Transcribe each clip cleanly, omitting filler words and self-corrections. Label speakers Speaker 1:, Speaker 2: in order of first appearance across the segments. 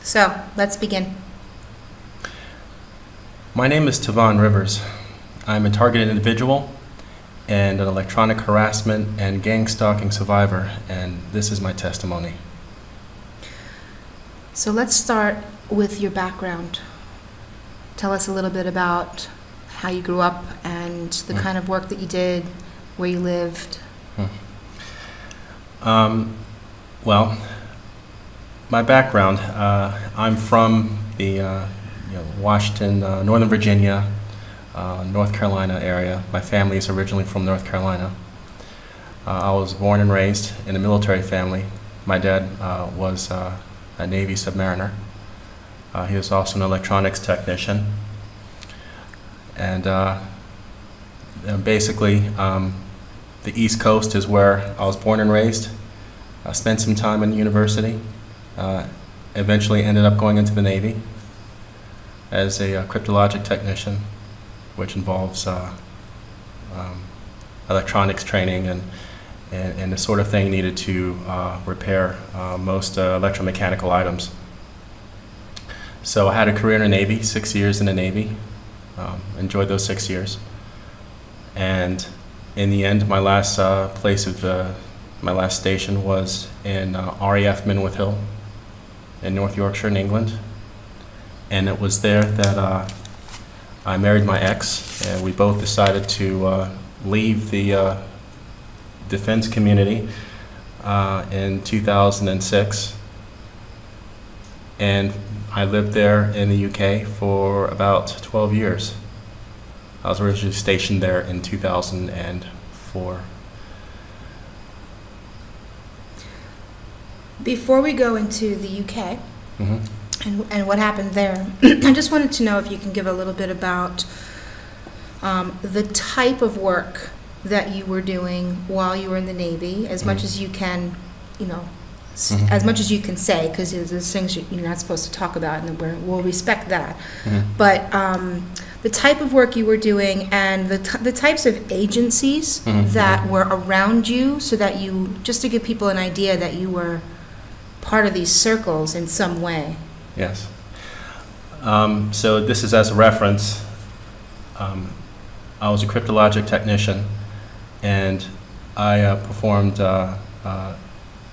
Speaker 1: So, let's begin.
Speaker 2: My name is Tavon Rivers. I'm a targeted individual and an electronic harassment and gangstalking survivor, and this is my testimony.
Speaker 1: So let's start with your background. Tell us a little bit about how you grew up and the kind of work that you did, where you lived.
Speaker 2: Well, my background, I'm from the Washington, Northern Virginia, North Carolina area. My family is originally from North Carolina. I was born and raised in a military family. My dad was a Navy submariner. He was also an electronics technician. And basically, the East Coast is where I was born and raised. I spent some time in university. Eventually ended up going into the Navy as a cryptologic technician, which involves electronics training and the sort of thing needed to repair most electromechanical items. So I had a career in the Navy, 6 years in the Navy. Enjoyed those 6 years. And in the end, my last my last station was in RAF Minworth Hill in North Yorkshire in England. And it was there that I married my ex, and we both decided to leave the defense community in 2006. And I lived there in the UK for about 12 years. I was originally stationed there in 2004.
Speaker 1: Before we go into the UK and what happened there, I just wanted to know if you can give a little bit about the type of work that you were doing while you were in the Navy, as much as you can, as much as you can say, because there's things you're not supposed to talk about, and we'll respect that. But the type of work you were doing and the types of agencies that were around you, so that you, just to give people an idea that you were part of these circles in some way.
Speaker 2: Yes. So this is as a reference. I was a cryptologic technician, and I performed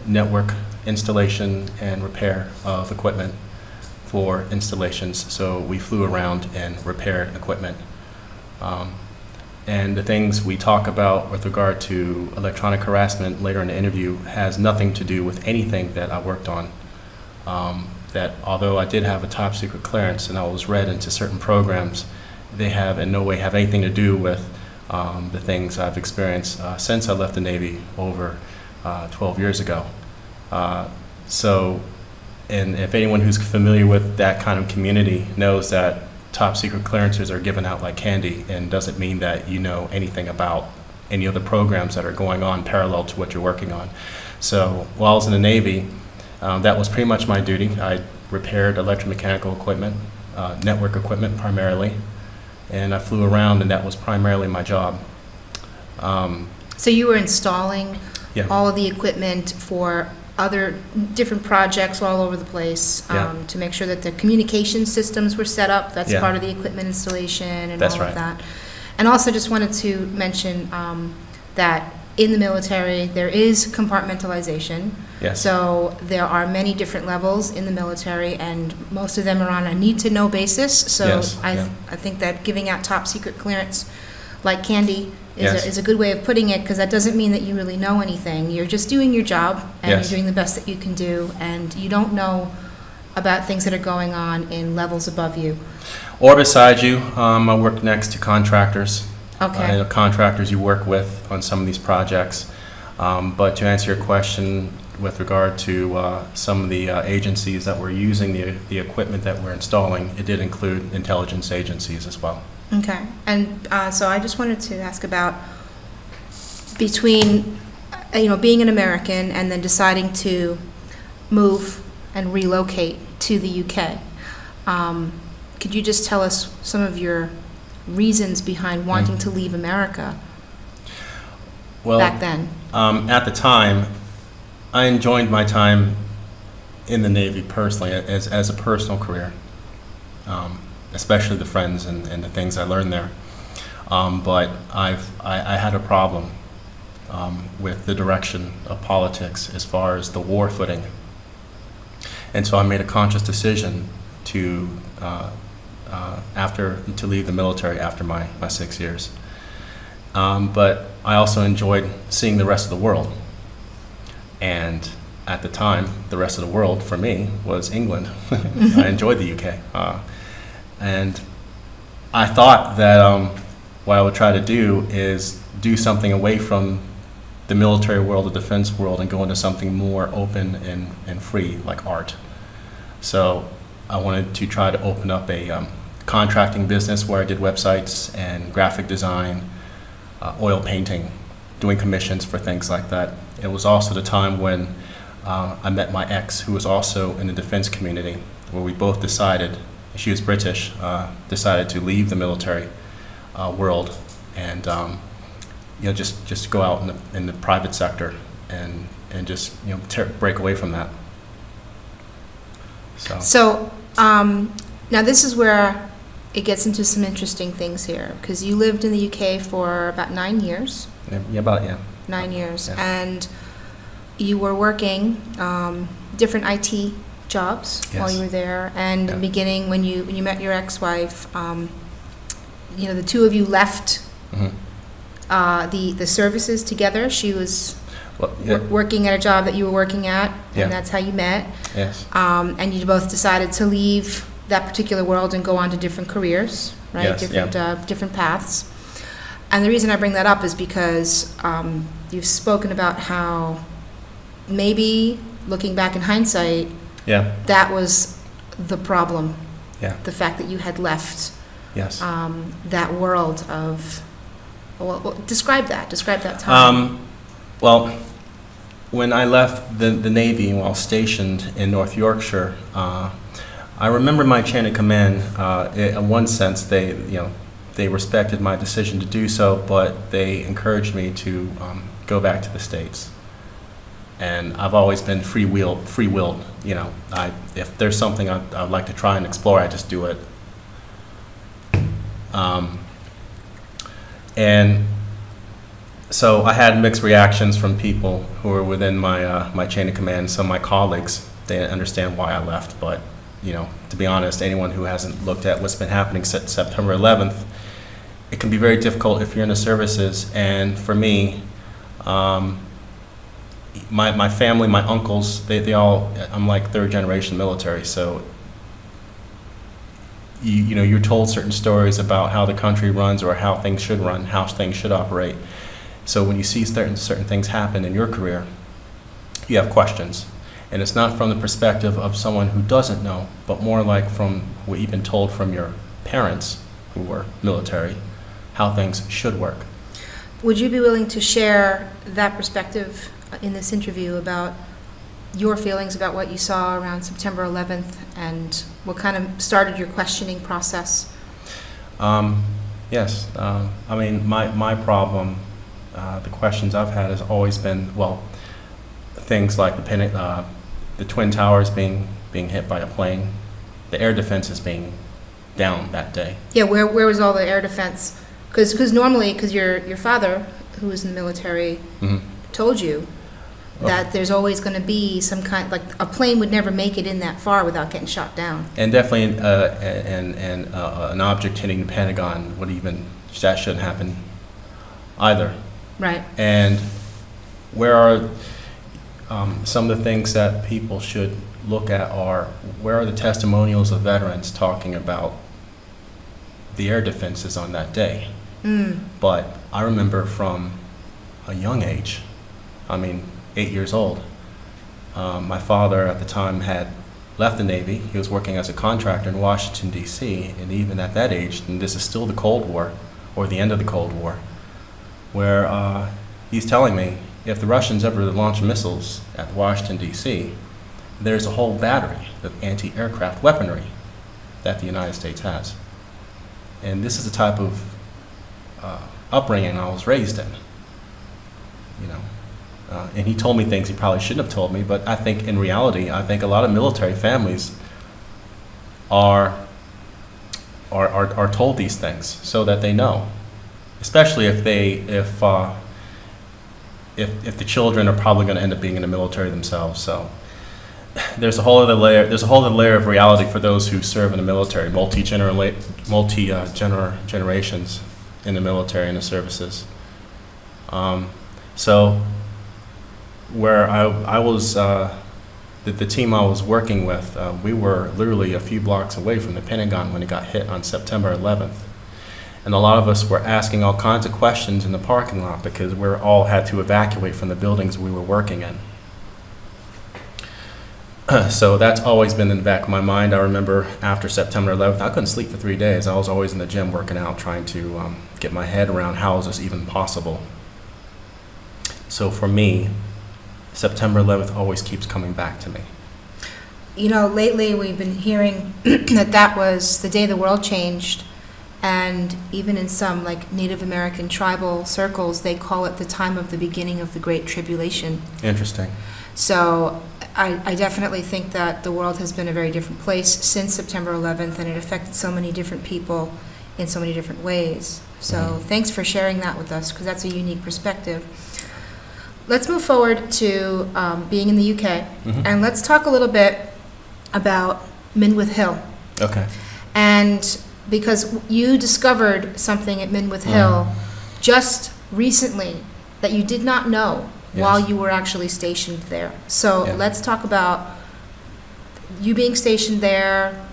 Speaker 2: network installation and repair of equipment for installations. So we flew around and repaired equipment. And the things we talk about with regard to electronic harassment later in the interview has nothing to do with anything that I worked on. That although I did have a top secret clearance and I was read into certain programs, they have in no way have anything to do with the things I've experienced since I left the Navy over 12 years ago. And if anyone who's familiar with that kind of community knows that top secret clearances are given out like candy, and doesn't mean that you know anything about any of the programs that are going on parallel to what you're working on. So while I was in the Navy, that was pretty much my duty. I repaired electromechanical equipment, network equipment primarily, and I flew around, and that was primarily my job.
Speaker 1: So you were installing
Speaker 2: Yeah.
Speaker 1: all of the equipment for other different projects all over the place, to make sure that the communication systems were set up. That's
Speaker 2: Yeah.
Speaker 1: part of the equipment installation and
Speaker 2: That's
Speaker 1: all
Speaker 2: right.
Speaker 1: of that. And also just wanted to mention that in the military, there is compartmentalization.
Speaker 2: Yes.
Speaker 1: So there are many different levels in the military, and most of them are on a need-to-know basis. So
Speaker 2: Yes, yeah.
Speaker 1: I think that giving out top secret clearance like candy
Speaker 2: Yes.
Speaker 1: is a good way of putting it, because that doesn't mean that you really know anything. You're just doing your job, and
Speaker 2: Yes.
Speaker 1: you're doing the best that you can do, and you don't know about things that are going on in levels above you.
Speaker 2: Or beside you. I worked next to contractors.
Speaker 1: Okay.
Speaker 2: Contractors you work with on some of these projects. But to answer your question with regard to some of the agencies that were using the equipment that we're installing, it did include intelligence agencies as well.
Speaker 1: Okay. And so I just wanted to ask about between, being an American and then deciding to move and relocate to the UK. Could you just tell us some of your reasons behind wanting to leave America
Speaker 2: Well,
Speaker 1: back then?
Speaker 2: At the time, I enjoyed my time in the Navy personally, as a personal career, especially the friends and the things I learned there. But I had a problem with the direction of politics as far as the war footing. And so I made a conscious decision to leave the military after my 6 years. But I also enjoyed seeing the rest of the world. And at the time, the rest of the world for me was England. I enjoyed the UK. And I thought that what I would try to do is do something away from the military world, the defense world, and go into something more open and free, like art. So I wanted to try to open up a contracting business where I did websites and graphic design, oil painting, doing commissions for things like that. It was also the time when I met my ex, who was also in the defense community, where we both decided, she was British, decided to leave the military world and just go out in the private sector and just break away from that.
Speaker 1: So now this is where it gets into some interesting things here, because you lived in the UK for about 9 years.
Speaker 2: Yeah.
Speaker 1: 9 years,
Speaker 2: yeah.
Speaker 1: And you were working different IT jobs. Yes. While you were there. And yeah. In the beginning, when you met your ex-wife, the two of you left the services together. She was working at a job that you were working at, and that's how you met.
Speaker 2: Yes.
Speaker 1: And you both decided to leave that particular world and go on to different careers, right?
Speaker 2: Yes,
Speaker 1: different paths. And the reason I bring that up is because you've spoken about how maybe looking back in hindsight, that was the problem.
Speaker 2: Yeah.
Speaker 1: The fact that you had left.
Speaker 2: Yes.
Speaker 1: That world of. Well, describe that time.
Speaker 2: Well, when I left the Navy while stationed in North Yorkshire, I remember my chain of command. In one sense, they respected my decision to do so, but they encouraged me to go back to the States. And I've always been free-willed. If there's something I'd like to try and explore, I just do it. And so I had mixed reactions from people who were within my chain of command. Some of my colleagues, they didn't understand why I left, but to be honest, anyone who hasn't looked at what's been happening since September 11th, it can be very difficult if you're in the services. And for me, my family, my uncles, they all, I'm like third generation military, so you're told certain stories about how the country runs or how things should run, how things should operate. So when you see certain things happen in your career, you have questions. And it's not from the perspective of someone who doesn't know, but more like from what you've been told from your parents who were military, how things should work.
Speaker 1: Would you be willing to share that perspective in this interview about your feelings about what you saw around September 11th and what kind of started your questioning process?
Speaker 2: Yes. My problem, the questions I've had has always been, things like the Twin Towers being hit by a plane, the air defenses being down that day.
Speaker 1: Yeah, where was all the air defense? Because normally, your father, who was in the military, told you that there's always going to be some kind, like a plane would never make it in that far without getting shot down.
Speaker 2: And definitely an object hitting the Pentagon that shouldn't happen either.
Speaker 1: Right.
Speaker 2: And where are some of the things that people should look at where are the testimonials of veterans talking about the air defenses on that day? But I remember from a young age, 8 years old, my father at the time had left the Navy. He was working as a contractor in Washington, D.C., and even at that age, and this is still the Cold War, or the end of the Cold War, where he's telling me, if the Russians ever launch missiles at Washington, D.C., there's a whole battery of anti-aircraft weaponry that the United States has. And this is the type of upbringing I was raised in. And he told me things he probably shouldn't have told me, but I think in reality, I think a lot of military families are told these things so that they know, especially if the children are probably going to end up being in the military themselves. So there's a whole other layer. There's a whole other layer of reality for those who serve in the military, generations in the military and the services. So where I was, the team I was working with, we were literally a few blocks away from the Pentagon when it got hit on September 11th. And a lot of us were asking all kinds of questions in the parking lot because we all had to evacuate from the buildings we were working in. So that's always been in the back of my mind. I remember after September 11th, I couldn't sleep for 3 days. I was always in the gym working out, trying to get my head around how is this even possible. So for me, September 11th always keeps coming back to me.
Speaker 1: You know, lately we've been hearing that was the day the world changed, and even in some like Native American tribal circles, they call it the time of the beginning of the Great Tribulation.
Speaker 2: Interesting.
Speaker 1: So I definitely think that the world has been a very different place since September 11th, and it affected so many different people in so many different ways. So thanks for sharing that with us, because that's a unique perspective. Let's move forward to being in the UK, and let's talk a little bit about Minworth Hill.
Speaker 2: Okay.
Speaker 1: And because you discovered something at Minworth Hill just recently that you did not know while you were actually stationed there. So let's talk about you being stationed there,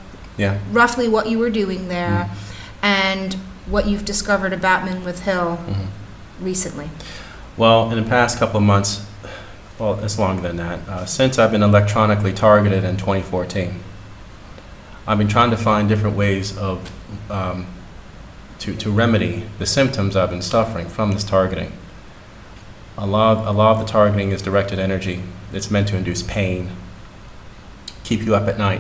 Speaker 1: roughly what you were doing there, and what you've discovered about Minworth Hill recently.
Speaker 2: Well, in the past couple of months, well, it's longer than that, since I've been electronically targeted in 2014, I've been trying to find different ways of to remedy the symptoms I've been suffering from this targeting. A lot of the targeting is directed energy. It's meant to induce pain, keep you up at night,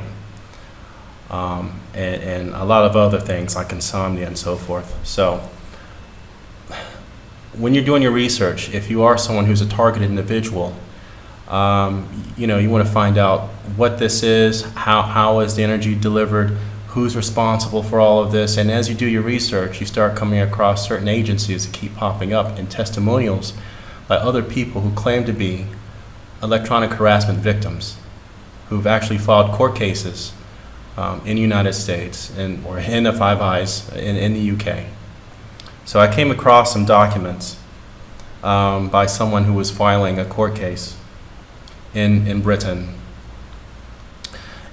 Speaker 2: and a lot of other things like insomnia and so forth. So when you're doing your research, if you are someone who's a targeted individual, you want to find out what this is, how is the energy delivered, who's responsible for all of this, and as you do your research, you start coming across certain agencies that keep popping up and testimonials by other people who claim to be electronic harassment victims, who've actually filed court cases in the United States or in the Five Eyes in the UK. So I came across some documents by someone who was filing a court case in Britain.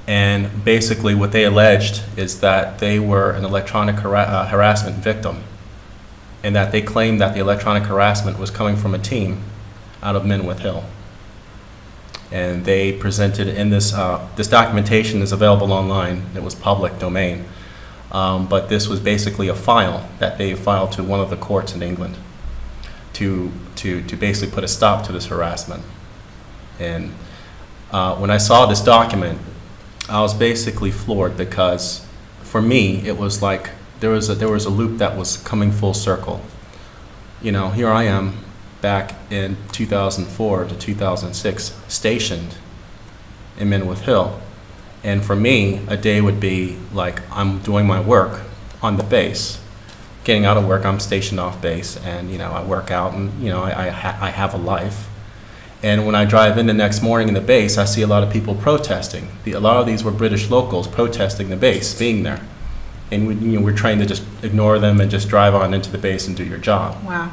Speaker 2: And basically what they alleged is that they were an electronic harassment victim, and that they claimed that the electronic harassment was coming from a team out of Minworth Hill. And they presented in this documentation is available online. It was public domain. But this was basically a file that they filed to one of the courts in England to basically put a stop to this harassment. And when I saw this document, I was basically floored, because for me it was like there was a loop that was coming full circle. You know, here I am back in 2004 to 2006 stationed in Minworth Hill. And for me, a day would be like I'm doing my work on the base. Getting out of work, I'm stationed off base, and I work out, and I have a life. And when I drive in the next morning in the base, I see a lot of people protesting. A lot of these were British locals protesting the base being there, and we're trained to just ignore them and just drive on into the base and do your job.
Speaker 1: Wow.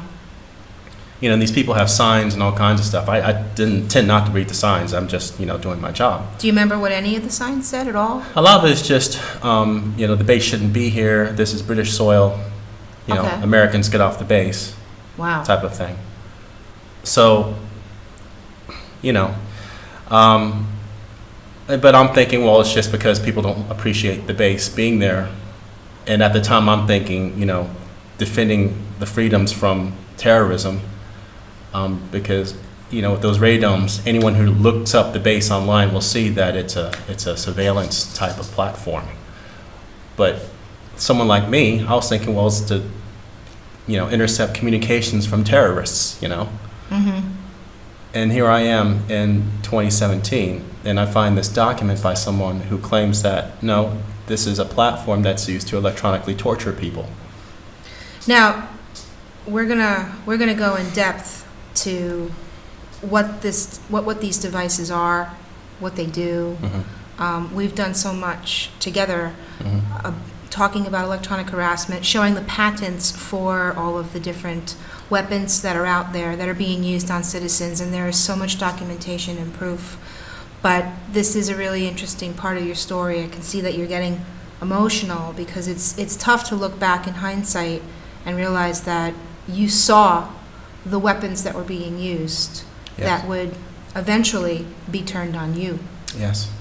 Speaker 2: And these people have signs and all kinds of stuff. I didn't tend not to read the signs. I'm just, doing my job.
Speaker 1: Do you remember what any of the signs said at all?
Speaker 2: A lot of it is just, the base shouldn't be here. This is British soil.
Speaker 1: Okay.
Speaker 2: Americans get off the base.
Speaker 1: Wow.
Speaker 2: Type of thing. So, but I'm thinking, well, it's just because people don't appreciate the base being there. And at the time, I'm thinking, defending the freedoms from terrorism. Because with those radomes, anyone who looks up the base online will see that it's a surveillance type of platform. But someone like me, I was thinking, well, it's to intercept communications from terrorists. And here I am in 2017, and I find this document by someone who claims that, no, this is a platform that's used to electronically torture people.
Speaker 1: Now, we're gonna go in depth to what these devices are, what they do. We've done so much together, talking about electronic harassment, showing the patents for all of the different weapons that are out there that are being used on citizens, and there is so much documentation and proof. But this is a really interesting part of your story. I can see that you're getting emotional because it's tough to look back in hindsight and realize that you saw the weapons that were being used that would eventually be turned on you.
Speaker 2: Yes.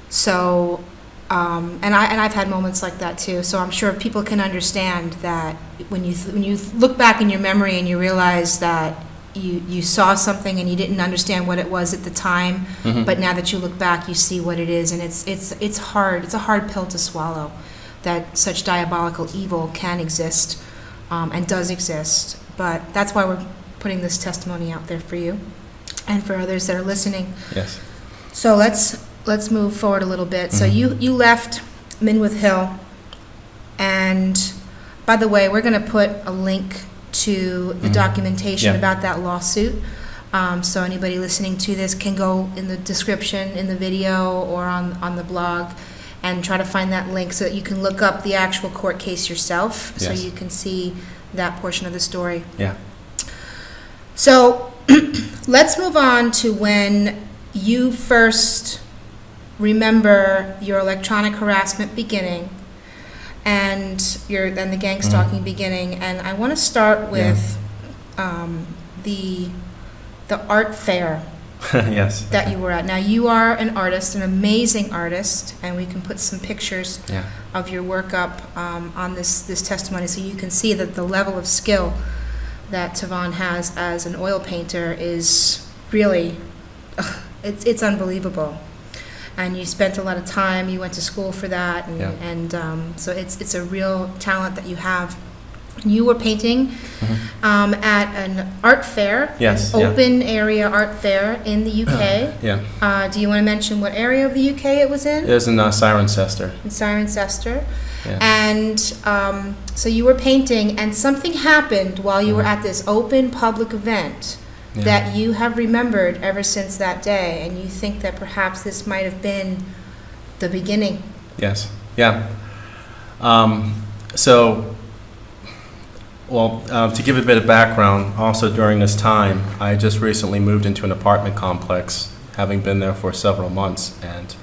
Speaker 1: So, and I've had moments like that too. So I'm sure people can understand that when you look back in your memory and you realize that you saw something and you didn't understand what it was at the time, but now that you look back, you see what it is, and it's hard. It's a hard pill to swallow that such diabolical evil can exist and does exist. But that's why we're putting this testimony out there for you and for others that are listening.
Speaker 2: Yes.
Speaker 1: So let's move forward a little bit. So you left Minworth Hill, and by the way, we're going to put a link to the documentation about that lawsuit. So anybody listening to this can go in the description, in the video, or on the blog, and try to find that link so that you can look up the actual court case yourself, so you can see that portion of the story.
Speaker 2: Yeah.
Speaker 1: So let's move on to when you first remember your electronic harassment beginning and the gangstalking beginning. And I want to start with the art fair that you were at. Now, you are an artist, an amazing artist, and we can put some pictures of your work up on this testimony so you can see that the level of skill that Tavon has as an oil painter is really, it's unbelievable. And you spent a lot of time, you went to school for that, and so it's a real talent that you have. You were painting at an art fair, an open area art fair in the UK. Do you want to mention what area of the UK it was in?
Speaker 2: It was in Cirencester.
Speaker 1: In Cirencester. Yeah. And so you were painting, and something happened while you were at this open public event that you have remembered ever since that day, and you think that perhaps this might have been the beginning.
Speaker 2: Yes. Yeah. To give a bit of background, also during this time, I just recently moved into an apartment complex, having been there for several months, and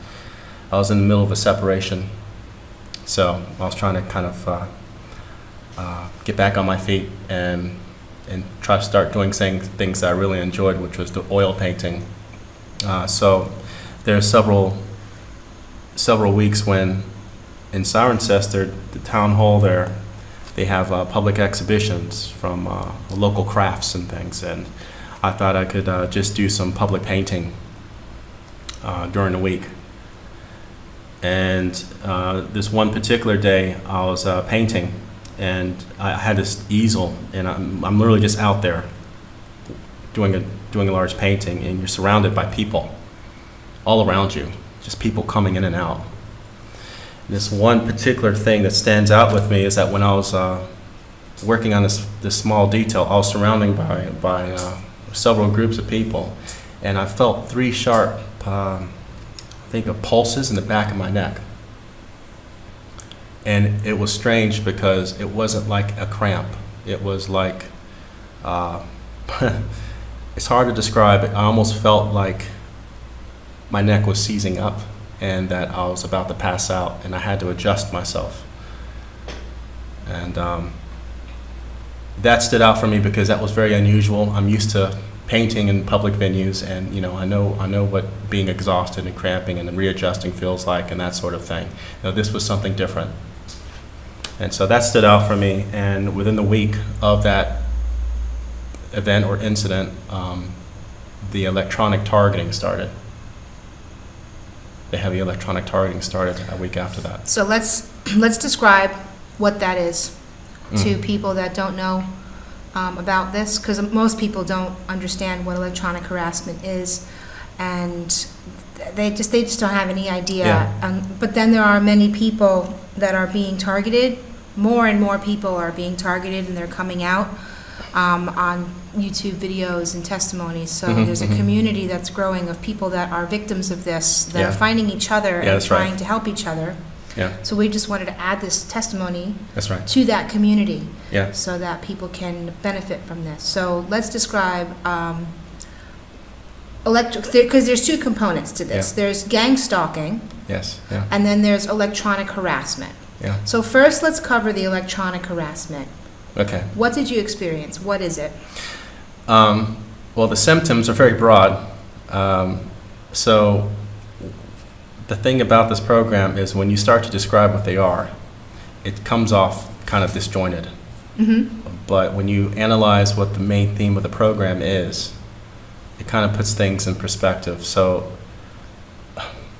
Speaker 2: I was in the middle of a separation. So I was trying to kind of get back on my feet and try to start doing things that I really enjoyed, which was the oil painting. So there are several weeks when in Cirencester, the town hall there, they have public exhibitions from local crafts and things, and I thought I could just do some public painting during the week. And this one particular day, I was painting, and I had this easel, and I'm literally just out there doing a large painting, and you're surrounded by people all around you, just people coming in and out. This one particular thing that stands out with me is that when I was working on this small detail, I was surrounded by several groups of people, and I felt three sharp, pulses in the back of my neck. And it was strange because it wasn't like a cramp. It was like, it's hard to describe it. I almost felt like my neck was seizing up, and that I was about to pass out, and I had to adjust myself. And that stood out for me because that was very unusual. I'm used to painting in public venues, and I know what being exhausted and cramping and readjusting feels like, and that sort of thing. This was something different. And so that stood out for me, and within the week of that event or incident, the electronic targeting started. The heavy electronic targeting started a week after that.
Speaker 1: So let's describe what that is to people that don't know about this? Because most people don't understand what electronic harassment is, and they just don't have any idea.
Speaker 2: Yeah.
Speaker 1: But then there are many people that are being targeted. More and more people are being targeted, and they're coming out on YouTube videos and testimonies. So there's a community that's growing of people that are victims of this, that are finding each other and trying to help each other.
Speaker 2: Yeah.
Speaker 1: So we just wanted to add this testimony
Speaker 2: That's right.
Speaker 1: to that community,
Speaker 2: Yeah.
Speaker 1: so that people can benefit from this. So let's describe because there's two components to this.
Speaker 2: Yeah.
Speaker 1: There's gangstalking,
Speaker 2: Yes. Yeah.
Speaker 1: and then there's electronic harassment.
Speaker 2: Yeah.
Speaker 1: So first, let's cover the electronic harassment.
Speaker 2: Okay.
Speaker 1: What did you experience? What is it?
Speaker 2: Well, the symptoms are very broad. So the thing about this program is when you start to describe what they are, it comes off kind of disjointed. But when you analyze what the main theme of the program is, it kind of puts things in perspective. So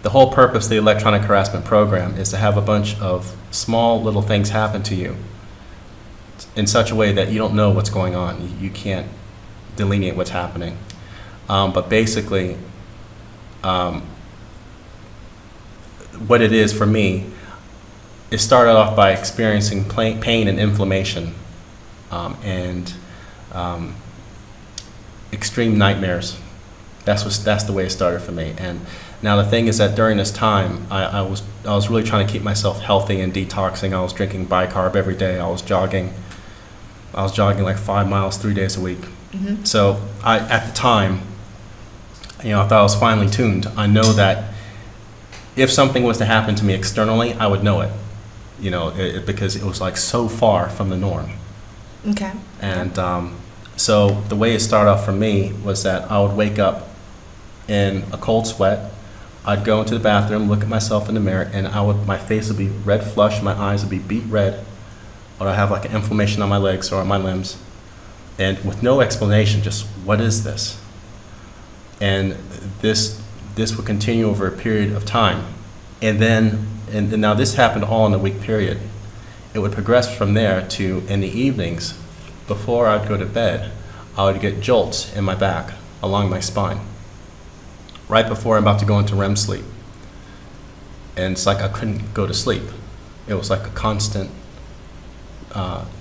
Speaker 2: the whole purpose of the electronic harassment program is to have a bunch of small little things happen to you in such a way that you don't know what's going on. You can't delineate what's happening. But basically, what it is for me, it started off by experiencing pain and inflammation and extreme nightmares. That's the way it started for me. And now the thing is that during this time, I was really trying to keep myself healthy and detoxing. I was drinking bicarb every day. I was jogging like 5 miles 3 days a week. So at the time, I thought I was finely tuned. I know that if something was to happen to me externally, I would know it, because it was like so far from the norm.
Speaker 1: Okay.
Speaker 2: And so the way it started off for me was that I would wake up in a cold sweat. I'd go into the bathroom, look at myself in the mirror, and my face would be red flush, my eyes would be beet red, or I'd have like an inflammation on my legs or on my limbs. And with no explanation, just what is this? And this would continue over a period of time. And now this happened all in a week period. It would progress from there to, in the evenings, before I'd go to bed, I would get jolts in my back, along my spine, right before I'm about to go into REM sleep. And it's like I couldn't go to sleep. It was like a constant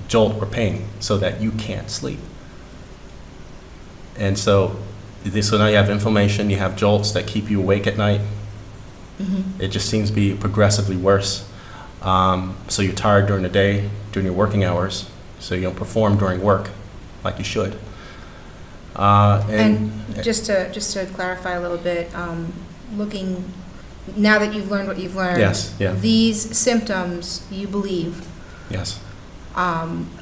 Speaker 2: jolt or pain, so that you can't sleep. And so now you have inflammation, you have jolts that keep you awake at night. It just seems to be progressively worse. So you're tired during the day, during your working hours, so you don't perform during work like you should.
Speaker 1: And just to clarify a little bit, looking now that you've learned what you've learned,
Speaker 2: Yes, yeah.
Speaker 1: These symptoms, you believe,
Speaker 2: Yes.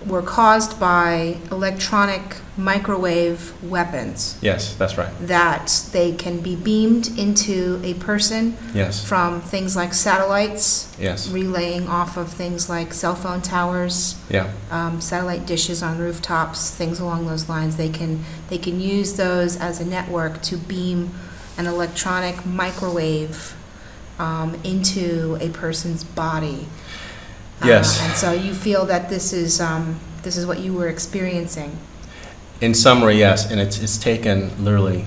Speaker 1: Were caused by electronic microwave weapons.
Speaker 2: Yes, that's right.
Speaker 1: That they can be beamed into a person
Speaker 2: Yes.
Speaker 1: from things like satellites,
Speaker 2: Yes.
Speaker 1: relaying off of things like cell phone towers,
Speaker 2: Yeah.
Speaker 1: satellite dishes on rooftops, things along those lines. They can use those as a network to beam an electronic microwave into a person's body.
Speaker 2: Yes.
Speaker 1: And so you feel that this is what you were experiencing.
Speaker 2: In summary, yes, and it's taken literally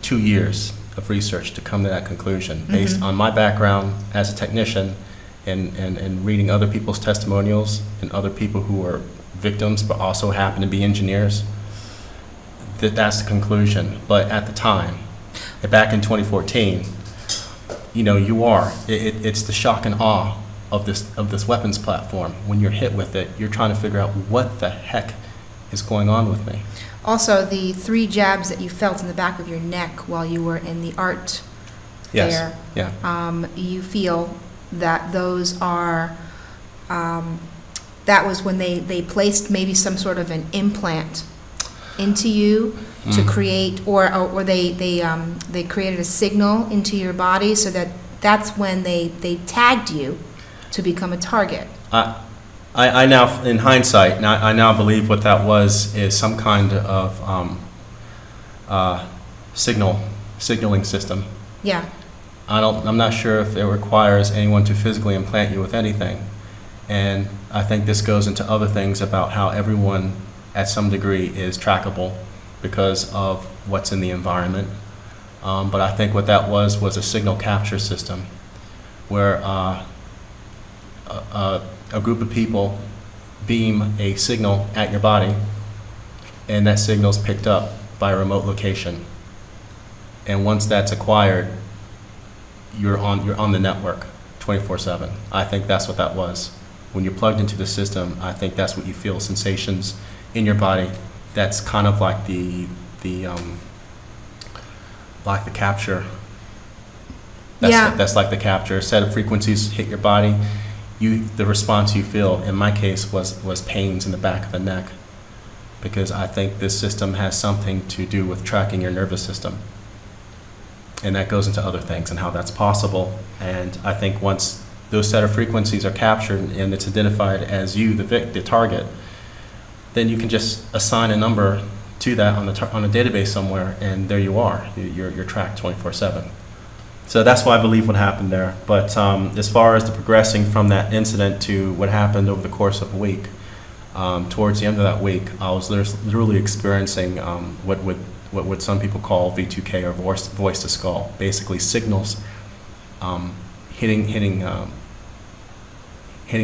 Speaker 2: 2 years of research to come to that conclusion, based on my background as a technician and reading other people's testimonials and other people who are victims but also happen to be engineers. That's the conclusion. But at the time, back in 2014, it's the shock and awe of this weapons platform. When you're hit with it, you're trying to figure out what the heck is going on with me.
Speaker 1: Also, the 3 jabs that you felt in the back of your neck while you were in the art
Speaker 2: Yes.
Speaker 1: fair,
Speaker 2: Yeah.
Speaker 1: you feel that those are, that was when they placed maybe some sort of an implant into you to create, or they created a signal into your body, so that's when they tagged you to become a target.
Speaker 2: I now, in hindsight, I now believe what that was is some kind of signaling system.
Speaker 1: Yeah.
Speaker 2: I'm not sure if it requires anyone to physically implant you with anything. And I think this goes into other things about how everyone at some degree is trackable because of what's in the environment. But I think what that was a signal capture system where a group of people beam a signal at your body, and that signal's picked up by a remote location. And once that's acquired, you're on the network 24/7. I think that's what that was. When you're plugged into the system, I think that's what you feel, sensations in your body. That's kind of like the capture. That's like the capture. A set of frequencies hit your body. The response you feel, in my case, was pains in the back of the neck, because I think this system has something to do with tracking your nervous system. And that goes into other things and how that's possible. And I think once those set of frequencies are captured and it's identified as you, the target, then you can just assign a number to that on a database somewhere, and there you are. You're tracked 24/7. So that's why I believe what happened there. But as far as the progressing from that incident to what happened over the course of a week, towards the end of that week, I was literally experiencing what some people call v2K, or voice to skull, basically signals hitting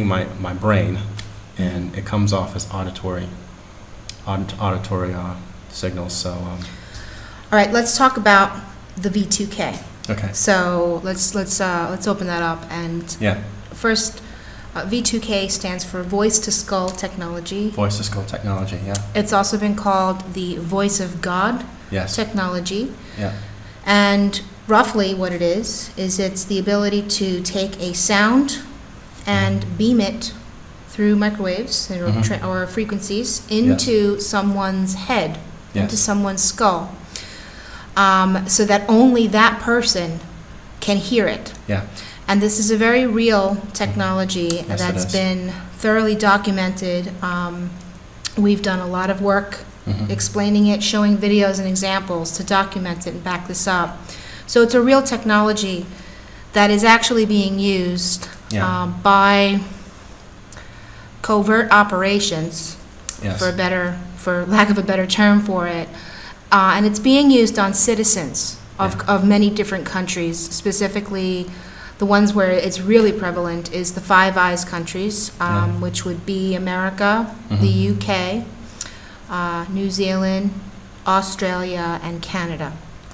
Speaker 2: my brain, and it comes off as auditory signals. So
Speaker 1: All right, let's talk about the v2K.
Speaker 2: okay.
Speaker 1: So let's open that up. And
Speaker 2: Yeah.
Speaker 1: first, v2K stands for voice to skull technology.
Speaker 2: Voice to skull technology. Yeah.
Speaker 1: It's also been called the voice of God
Speaker 2: Yes.
Speaker 1: technology.
Speaker 2: Yeah.
Speaker 1: And roughly what it is it's the ability to take a sound and beam it through microwaves or frequencies into someone's head, into
Speaker 2: Yes.
Speaker 1: someone's skull, so that only that person can hear it.
Speaker 2: Yeah.
Speaker 1: And this is a very real technology
Speaker 2: Yes,
Speaker 1: that's
Speaker 2: it is.
Speaker 1: been thoroughly documented. We've done a lot of work explaining it, showing videos and examples to document it and back this up. So it's a real technology that is actually being used by covert operations,
Speaker 2: Yes.
Speaker 1: for lack of a better term for it. And it's being used on citizens of many different countries. Specifically, the ones where it's really prevalent is the Five Eyes countries, which would be America, the UK, New Zealand, Australia, and Canada.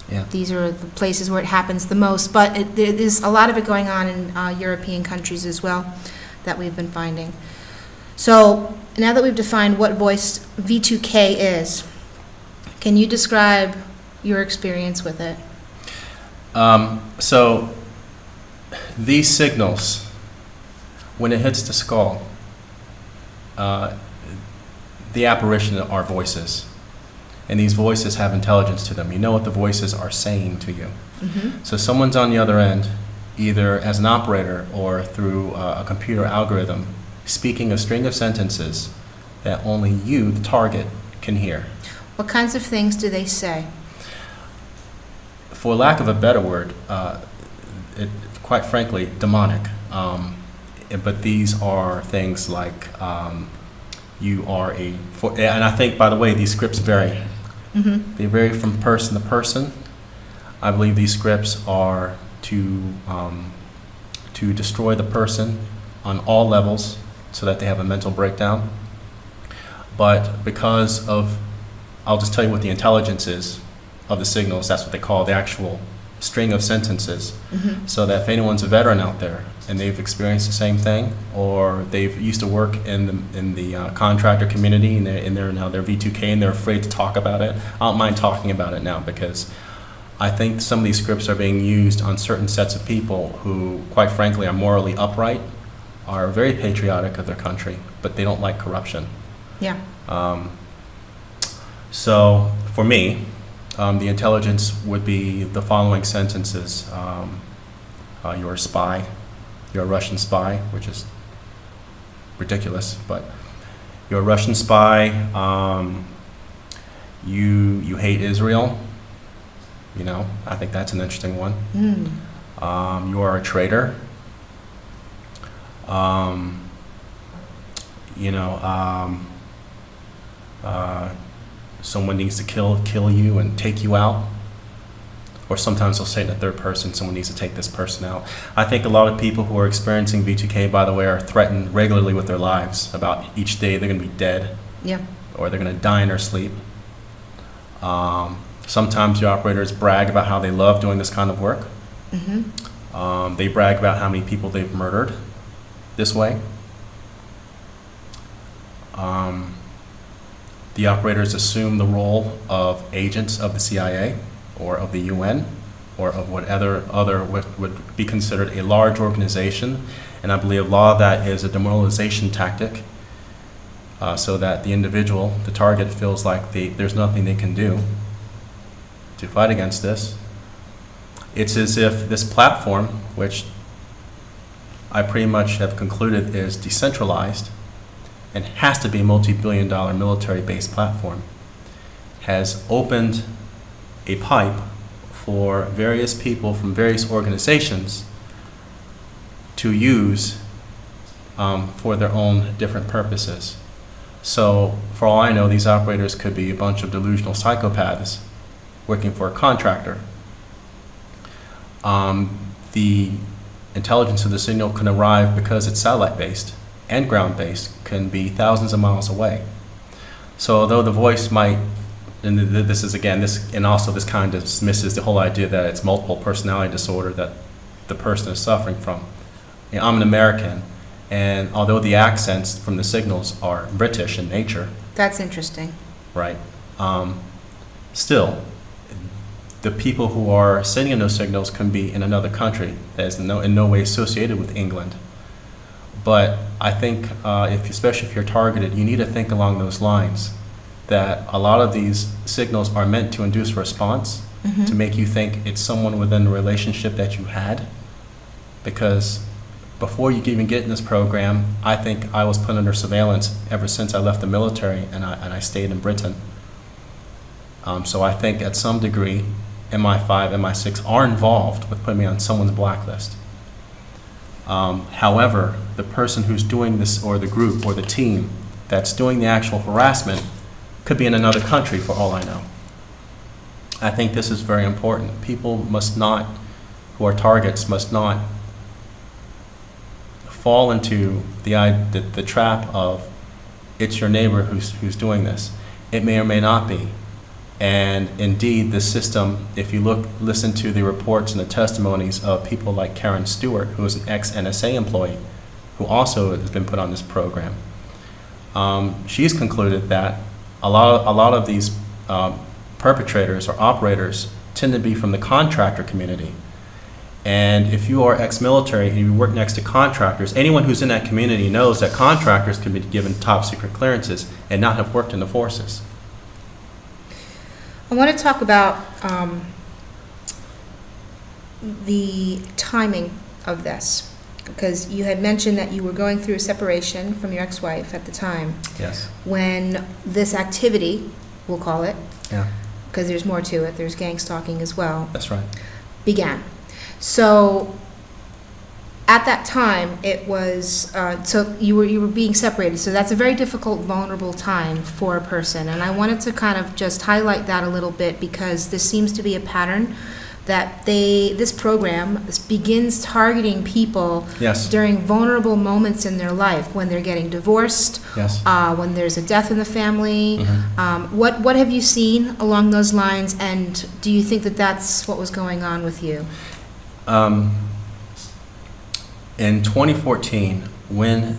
Speaker 2: Yeah.
Speaker 1: These are the places where it happens the most, but there's a lot of it going on in European countries as well that we've been finding. So now that we've defined what voice v2K is, can you describe your experience with it?
Speaker 2: So these signals, when it hits the skull, the apparition are voices. And these voices have intelligence to them. You know what the voices are saying to you. So someone's on the other end, either as an operator or through a computer algorithm, speaking a string of sentences that only you, the target, can hear.
Speaker 1: What kinds of things do they say?
Speaker 2: For lack of a better word, quite frankly, demonic. But these are things like and I think, by the way, these scripts vary. They vary from person to person. I believe these scripts are to destroy the person on all levels so that they have a mental breakdown. But because of, I'll just tell you what the intelligence is of the signals, that's what they call the actual string of sentences. So that if anyone's a veteran out there and they've experienced the same thing, or they've used to work in the contractor community and they're now they're v2K and they're afraid to talk about it, I don't mind talking about it now, because I think some of these scripts are being used on certain sets of people who, quite frankly, are morally upright, are very patriotic of their country, but they don't like corruption.
Speaker 1: Yeah.
Speaker 2: So for me, the intelligence would be the following sentences. You're a spy. You're a Russian spy, which is ridiculous, but you're a Russian spy. You hate Israel. You know, I think that's an interesting one. You are a traitor. someone needs to kill you and take you out. Or sometimes they'll say in the third person, someone needs to take this person out. I think a lot of people who are experiencing v2K, by the way, are threatened regularly with their lives about each day they're going to be dead.
Speaker 1: Yeah.
Speaker 2: Or they're going to die in their sleep. Sometimes the operators brag about how they love doing this kind of work.
Speaker 1: Mm-hmm.
Speaker 2: They brag about how many people they've murdered this way. The operators assume the role of agents of the CIA or of the UN or of what would be considered a large organization. And I believe a lot of that is a demoralization tactic so that the individual, the target, feels like there's nothing they can do to fight against this. It's as if this platform, which I pretty much have concluded is decentralized and has to be a multi-billion-dollar military-based platform, has opened a pipe for various people from various organizations to use for their own different purposes. So, for all I know, these operators could be a bunch of delusional psychopaths working for a contractor. The intelligence of the signal can arrive because it's satellite-based and ground-based, can be thousands of miles away. So although the voice might, and this is again, and also this kind of dismisses the whole idea that it's multiple personality disorder that the person is suffering from. You know, I'm an American, and although the accents from the signals are British in nature.
Speaker 1: That's interesting.
Speaker 2: Right. Still, the people who are sending those signals can be in another country that is in no way associated with England. But I think, especially if you're targeted, you need to think along those lines, that a lot of these signals are meant to induce a response,
Speaker 1: Mm-hmm.
Speaker 2: to make you think it's someone within the relationship that you had. Because before you even get in this program, I think I was put under surveillance ever since I left the military and I stayed in Britain. So I think at some degree, MI5, MI6 are involved with putting me on someone's blacklist. However, the person who's doing this, or the group, or the team that's doing the actual harassment could be in another country for all I know. I think this is very important. People must not, who are targets, must not fall into the trap of it's your neighbor who's doing this. It may or may not be. And indeed, the system, if you listen to the reports and the testimonies of people like Karen Stewart, who is an ex-NSA employee, who also has been put on this program, she's concluded that a lot of these perpetrators or operators tend to be from the contractor community. And if you are ex-military and you work next to contractors, anyone who's in that community knows that contractors can be given top secret clearances and not have worked in the forces.
Speaker 1: I want to talk about the timing of this, because you had mentioned that you were going through a separation from your ex-wife at the time.
Speaker 2: Yes.
Speaker 1: When this activity, we'll call it,
Speaker 2: Yeah.
Speaker 1: because there's more to it, there's gangstalking as well,
Speaker 2: That's right.
Speaker 1: began. So at that time, it was, so you were being separated, so that's a very difficult, vulnerable time for a person, and I wanted to kind of just highlight that a little bit, because this seems to be a pattern that this program begins targeting people
Speaker 2: Yes.
Speaker 1: during vulnerable moments in their life, when they're getting divorced,
Speaker 2: Yes.
Speaker 1: when there's a death in the family.
Speaker 2: Mhm.
Speaker 1: What have you seen along those lines, and do you think that that's what was going on with you?
Speaker 2: In 2014, when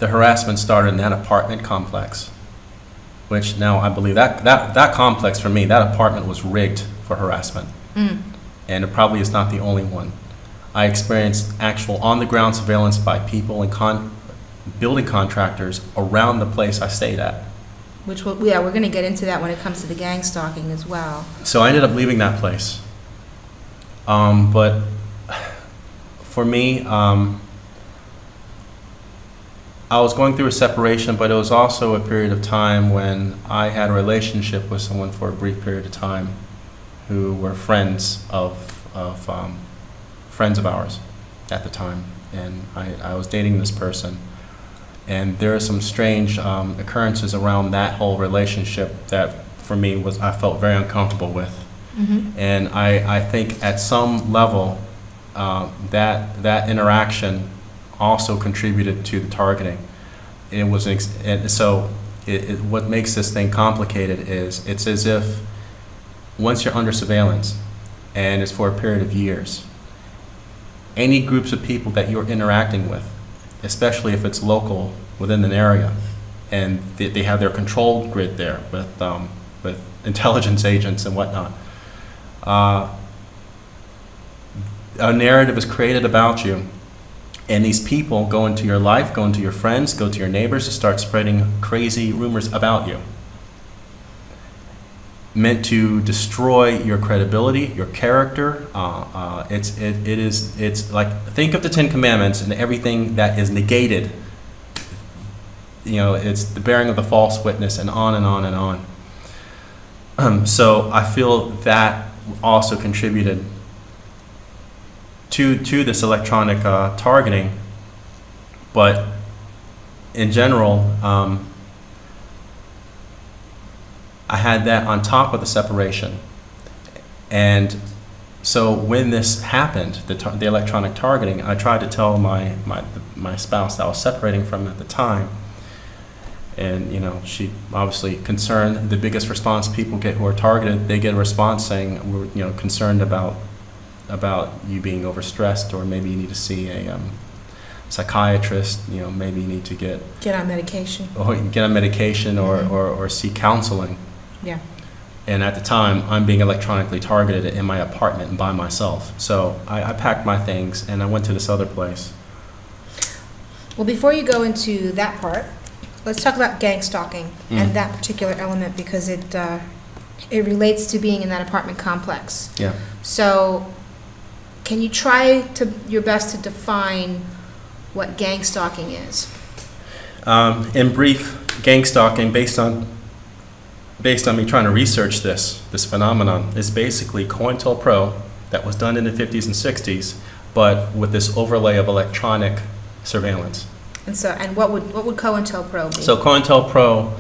Speaker 2: the harassment started in that apartment complex, which now I believe that complex for me, that apartment was rigged for harassment.
Speaker 1: Mm.
Speaker 2: And it probably is not the only one. I experienced actual on-the-ground surveillance by people and building contractors around the place I stayed at.
Speaker 1: Which we're going to get into that when it comes to the gang stalking as well.
Speaker 2: So I ended up leaving that place. But for me, I was going through a separation, but it was also a period of time when I had a relationship with someone for a brief period of time who were friends of friends of ours at the time. And I was dating this person. And there are some strange occurrences around that whole relationship that, for me, I felt very uncomfortable with.
Speaker 1: Mm-hmm.
Speaker 2: And I think at some level, that interaction also contributed to the targeting. It was, and so what makes this thing complicated is it's as if once you're under surveillance, and it's for a period of years, any groups of people that you're interacting with, especially if it's local within an area, and they have their control grid there with intelligence agents and whatnot, a narrative is created about you, and these people go into your life, go into your friends, go to your neighbors, and start spreading crazy rumors about you, meant to destroy your credibility, your character. It's like, think of the Ten Commandments and everything that is negated. You know, it's the bearing of the false witness, and on and on and on. So I feel that also contributed to this electronic targeting, but in general, I had that on top of the separation. And so when this happened, the electronic targeting, I tried to tell my spouse that I was separating from at the time. And, you know, she obviously concerned. The biggest response people get who are targeted, they get a response saying, we're, you know, concerned about you being overstressed, or maybe you need to see a psychiatrist, you know, maybe you need to get on medication. Or seek counseling.
Speaker 1: Yeah.
Speaker 2: And at the time, I'm being electronically targeted in my apartment and by myself. So I packed my things and I went to this other place.
Speaker 1: Well, before you go into that part, let's talk about gangstalking and that particular element, because it relates to being in that apartment complex.
Speaker 2: Yeah. So
Speaker 1: can you try your best to define what gangstalking is?
Speaker 2: In brief, gangstalking, based on me trying to research this phenomenon, is basically COINTELPRO that was done in the 50s and 60s, but with this overlay of electronic surveillance.
Speaker 1: And what would COINTELPRO be?
Speaker 2: So COINTELPRO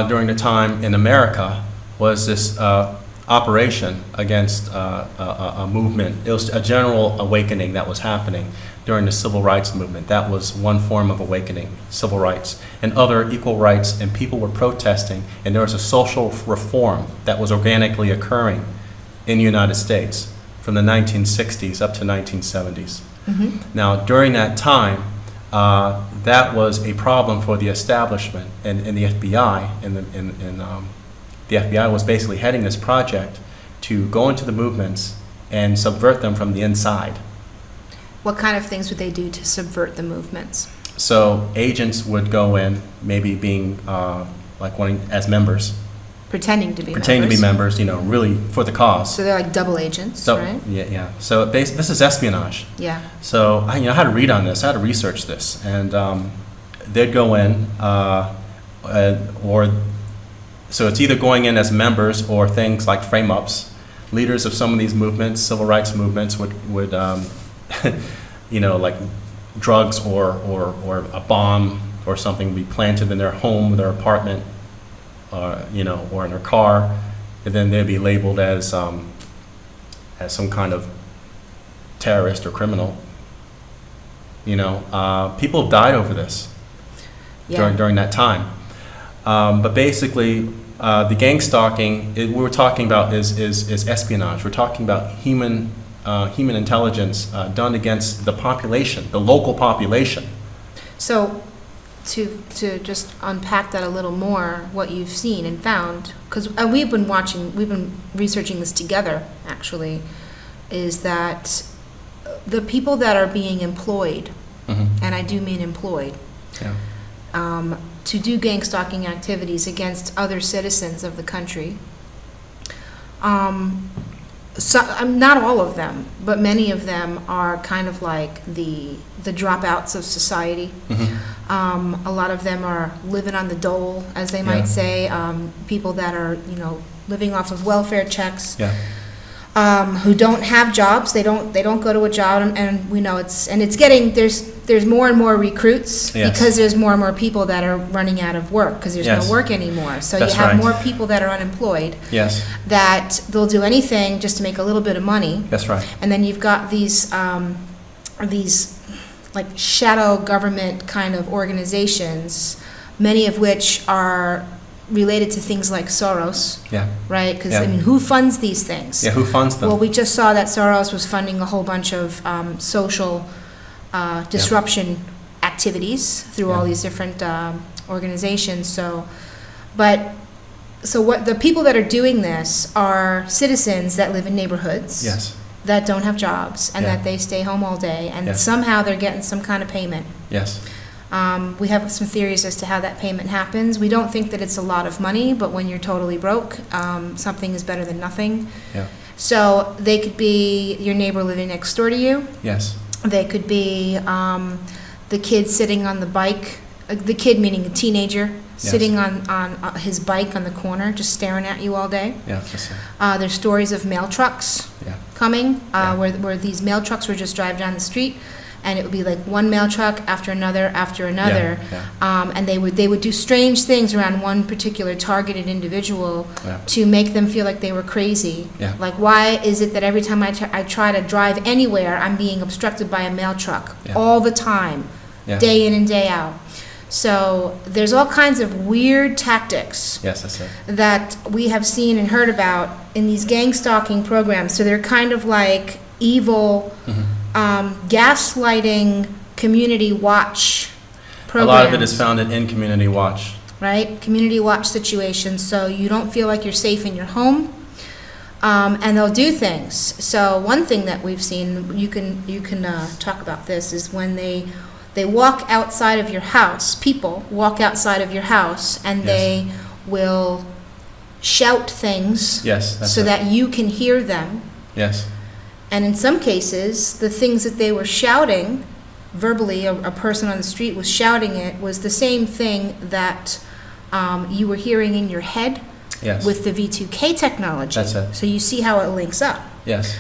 Speaker 2: during the time in America was this operation against a movement. It was a general awakening that was happening during the civil rights movement. That was one form of awakening, civil rights, and other equal rights, and people were protesting, and there was a social reform that was organically occurring in the United States from the 1960s up to 1970s.
Speaker 1: Mm-hmm.
Speaker 2: Now, during that time, that was a problem for the establishment and the FBI, the FBI was basically heading this project to go into the movements and subvert them from the inside.
Speaker 1: What kind of things would they do to subvert the movements?
Speaker 2: So agents would go in, maybe being as members.
Speaker 1: Pretending to be
Speaker 2: members, you know, really for the cause.
Speaker 1: So they're like double agents, right?
Speaker 2: Yeah. So this is espionage.
Speaker 1: Yeah.
Speaker 2: So I had to read on this, I had to research this, and they'd go in, so it's either going in as members or things like frame-ups. Leaders of some of these movements, civil rights movements, would you know, like drugs or a bomb or something be planted in their home, their apartment, you know, or in their car, and then they'd be labeled as some kind of terrorist or criminal. You know, people have died over this during that time. But basically, the gangstalking we were talking about is espionage. We're talking about human intelligence done against the population, the local population.
Speaker 1: So, to just unpack that a little more, what you've seen and found, because we've been researching this together, actually, is that the people that are being employed, and I do mean employed, to do gangstalking activities against other citizens of the country. Not all of them, but many of them are kind of like the dropouts of society. A lot of them are living on the dole, as they might say. People that are, you know, living off of welfare checks. who don't have jobs. They don't go to a job, and we know it's getting, there's more and more recruits because there's more and more people that are running out of work because there's no work anymore. So you have more people that are unemployed.
Speaker 2: Yes.
Speaker 1: That they'll do anything just to make a little bit of money.
Speaker 2: That's right.
Speaker 1: And then you've got these like shadow government kind of organizations, many of which are related to things like Soros, right? Because, I mean, who funds these things?
Speaker 2: Yeah, who funds them?
Speaker 1: Well, we just saw that Soros was funding a whole bunch of social disruption activities through all these different organizations. So what the people that are doing this are citizens that live in neighborhoods that don't have jobs and that they stay home all day, and somehow they're getting some kind of payment.
Speaker 2: Yes.
Speaker 1: We have some theories as to how that payment happens. We don't think that it's a lot of money, but when you're totally broke, something is better than nothing.
Speaker 2: Yeah.
Speaker 1: So they could be your neighbor living next door to you.
Speaker 2: Yes.
Speaker 1: They could be the kid sitting on the bike, the kid meaning a teenager, sitting on his bike on the corner, just staring at you all day.
Speaker 2: Yeah, that's it.
Speaker 1: There's stories of mail trucks coming, where these mail trucks would just drive down the street, and it would be like one mail truck after another, and they would do strange things around one particular targeted individual to make them feel like they were crazy. Like, why is it that every time I try to drive anywhere, I'm being obstructed by a mail truck all the time, day in and day out? So there's all kinds of weird tactics that we have seen and heard about in these gang-stalking programs. So they're kind of like evil, gaslighting community watch programs.
Speaker 2: A lot of it is founded in community watch.
Speaker 1: Right? Community watch situations, so you don't feel like you're safe in your home. And they'll do things. So one thing that we've seen, you can talk about this, is when they walk outside of your house, people walk outside of your house, and they will shout things so that you can hear them. Yes. And in some cases, the things that they were shouting, verbally, a person on the street was shouting it, was the same thing that you were hearing in your head with the v2K technology. That's it. So you see how it links up. Yes.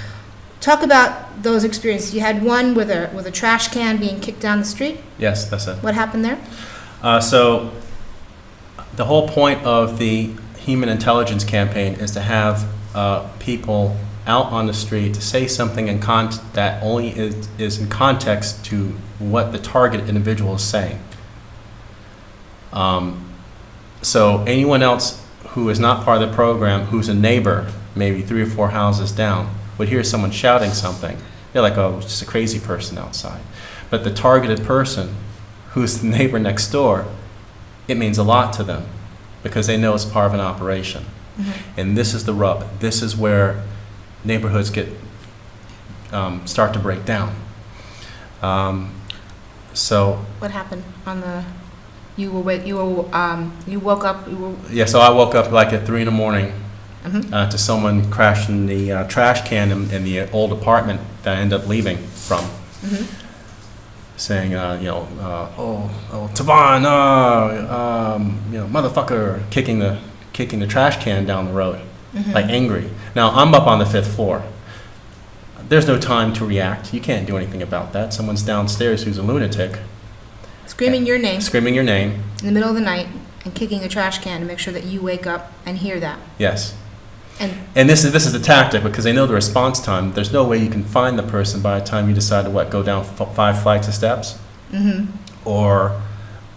Speaker 1: Talk about those experiences. You had one with a trash can being kicked down the street? Yes, that's it. What happened there? So the whole point of the Human Intelligence Campaign is to have people out on the street to say something that only is in context to what the target individual is saying. So anyone else who is not part of the program, who's a neighbor, maybe 3 or 4 houses down, would hear someone shouting something. They're like, oh, it's just a crazy person outside. But the targeted person, who's the neighbor next door, it means a lot to them because they know it's part of an operation. Mm-hmm. And this is the rub. This is where neighborhoods start to break down. So what happened on the? You woke up. So I woke up like at 3 a.m. To someone crashing the trash can in the old apartment that I ended up leaving from, saying, Tavon, motherfucker, kicking the trash can down the road, like angry. Now I'm up on the 5th floor. There's no time to react. You can't do anything about that. Someone's downstairs who's a lunatic. Screaming your name. In the middle of the night and kicking a trash can to make sure that you wake up and hear that. Yes. And this is the tactic because they know the response time. There's no way you can find the person by the time you decide to go down 5 flights of steps. Mm-hmm. Or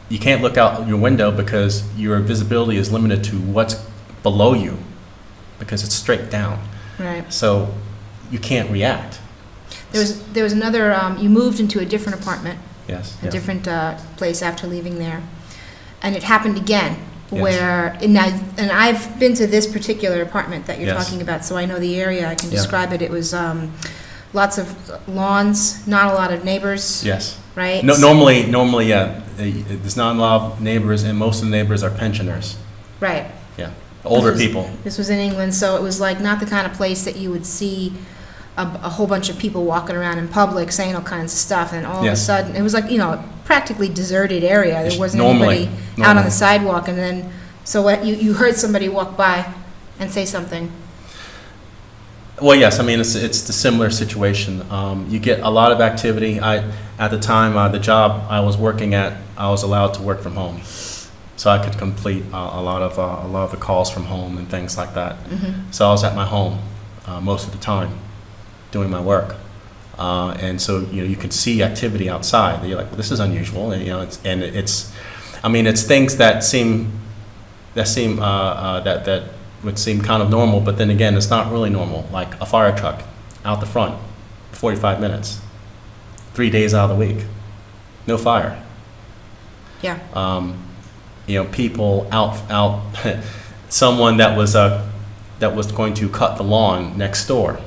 Speaker 1: you can't look out your window because your visibility is limited to what's below you because it's straight down. Right. So you can't react. There was another, you moved into a different apartment. Yes. A different place after leaving there. And it happened again. Yes. Where, and I've been to this particular apartment that you're talking about, so I know the area, I can describe it. It was lots of lawns, not a lot of neighbors. Yes. Right? No, normally, there's not a lot of neighbors, and most of the neighbors are pensioners. Right. Yeah. Older people. This was in England, so it was like not the kind of place that you would see a whole bunch of people walking around in public saying all kinds of stuff, and all of a sudden, it was like, practically deserted area. There wasn't anybody out on the sidewalk, and then, so what, you heard somebody walk by and say something.
Speaker 2: Well, yes. I mean, it's the similar situation. You get a lot of activity. At the time, the job I was working at, I was allowed to work from home, so I could complete a lot of the calls from home and things like that. So I was at my home most of the time, doing my work, and so you can see activity outside. You're like, well, this is unusual, and it's things that would seem kind of normal, but then again, it's not really normal. Like a fire truck out the front, 45 minutes, 3 days out of the week, no fire.
Speaker 1: Yeah.
Speaker 2: People out, someone that was going to cut the lawn next door,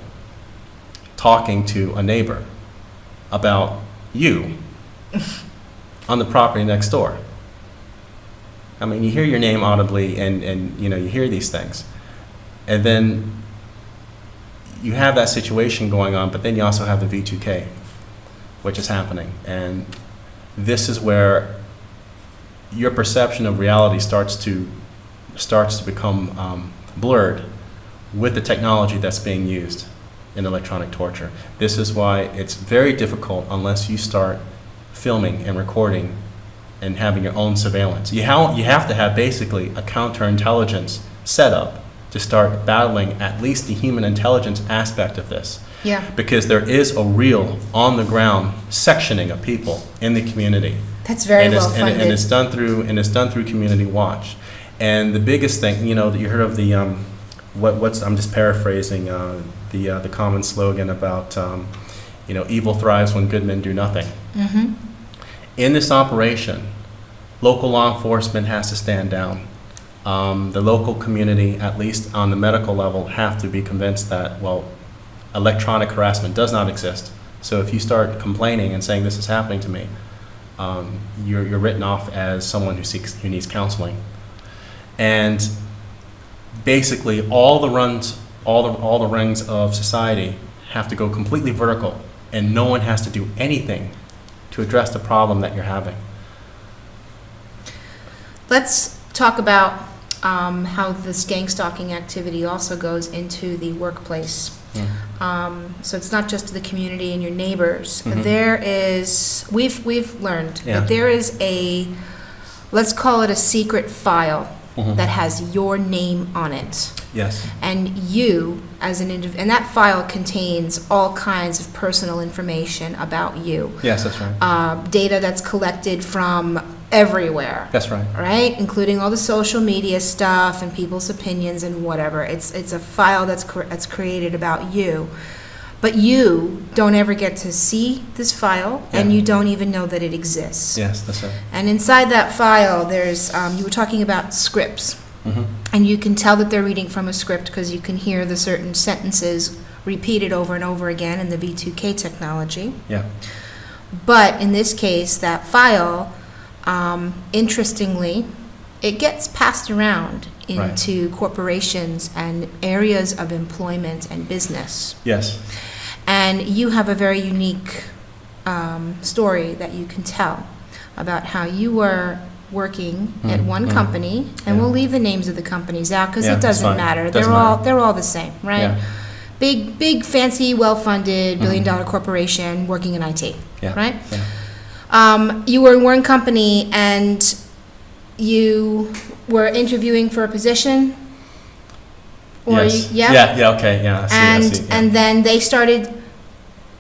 Speaker 2: talking to a neighbor about you on the property next door. I mean, you hear your name audibly, and you hear these things, and then you have that situation going on, but then you also have the v2K, which is happening, and this is where your perception of reality starts to become blurred with the technology that's being used in electronic torture. This is why it's very difficult unless you start filming and recording and having your own surveillance. You have to have basically a counterintelligence setup to start battling at least the human intelligence aspect of this.
Speaker 1: Yeah.
Speaker 2: Because there is a real on-the-ground sectioning of people in the community.
Speaker 1: That's very well funded.
Speaker 2: And it's done through Community Watch. And the biggest thing, that you heard of the I'm just paraphrasing the common slogan about evil thrives when good men do nothing.
Speaker 1: Mm-hmm.
Speaker 2: In this operation, local law enforcement has to stand down. The local community, at least on the medical level, have to be convinced that, well, electronic harassment does not exist. So if you start complaining and saying this is happening to me, you're written off as someone who needs counseling. And basically, all the rungs of society have to go completely vertical, and no one has to do anything to address the problem that you're having.
Speaker 1: Let's talk about how this gangstalking activity also goes into the workplace. So it's not just the community and your neighbors.
Speaker 2: Mm-hmm.
Speaker 1: There is, we've learned that there is let's call it a secret file that has your name on it.
Speaker 2: Yes.
Speaker 1: And you, as an individual, and that file contains all kinds of personal information about you.
Speaker 2: Yes, that's right.
Speaker 1: Data that's collected from everywhere.
Speaker 2: That's right.
Speaker 1: Right? Including all the social media stuff and people's opinions and whatever. It's a file that's created about you. But you don't ever get to see this file, and you don't even know that it exists.
Speaker 2: Yes, that's right.
Speaker 1: And inside that file, there's, you were talking about scripts.
Speaker 2: Mm-hmm.
Speaker 1: And you can tell that they're reading from a script because you can hear the certain sentences repeated over and over again in the v2K technology.
Speaker 2: Yeah.
Speaker 1: But in this case, that file, interestingly, it gets passed around into corporations and areas of employment and business.
Speaker 2: Yes.
Speaker 1: And you have a very unique story that you can tell about how you were working at one company, and we'll leave the names of the companies out because it doesn't matter. They're all the same, right?
Speaker 2: Yeah.
Speaker 1: Big, fancy, well-funded, billion-dollar corporation working in IT, right?
Speaker 2: Yeah.
Speaker 1: You were in one company and you were interviewing for a position. Or
Speaker 2: yes.
Speaker 1: Okay,
Speaker 2: I see,
Speaker 1: and then they started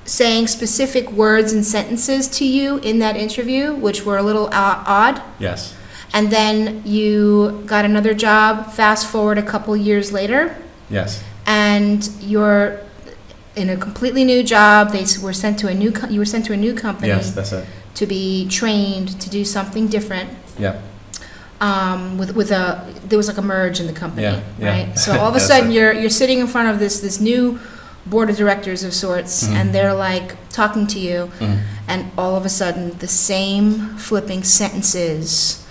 Speaker 1: saying specific words and sentences to you in that interview, which were a little odd.
Speaker 2: Yes.
Speaker 1: And then you got another job, fast forward a couple years later.
Speaker 2: Yes.
Speaker 1: And you're in a completely new job. You were sent to a new company.
Speaker 2: Yes, that's it.
Speaker 1: To be trained to do something different.
Speaker 2: Yeah.
Speaker 1: There was like a merge in the company,
Speaker 2: yeah.
Speaker 1: right? So all of a sudden you're sitting in front of this new board of directors of sorts, and they're like talking to you, and all of a sudden the same flipping sentences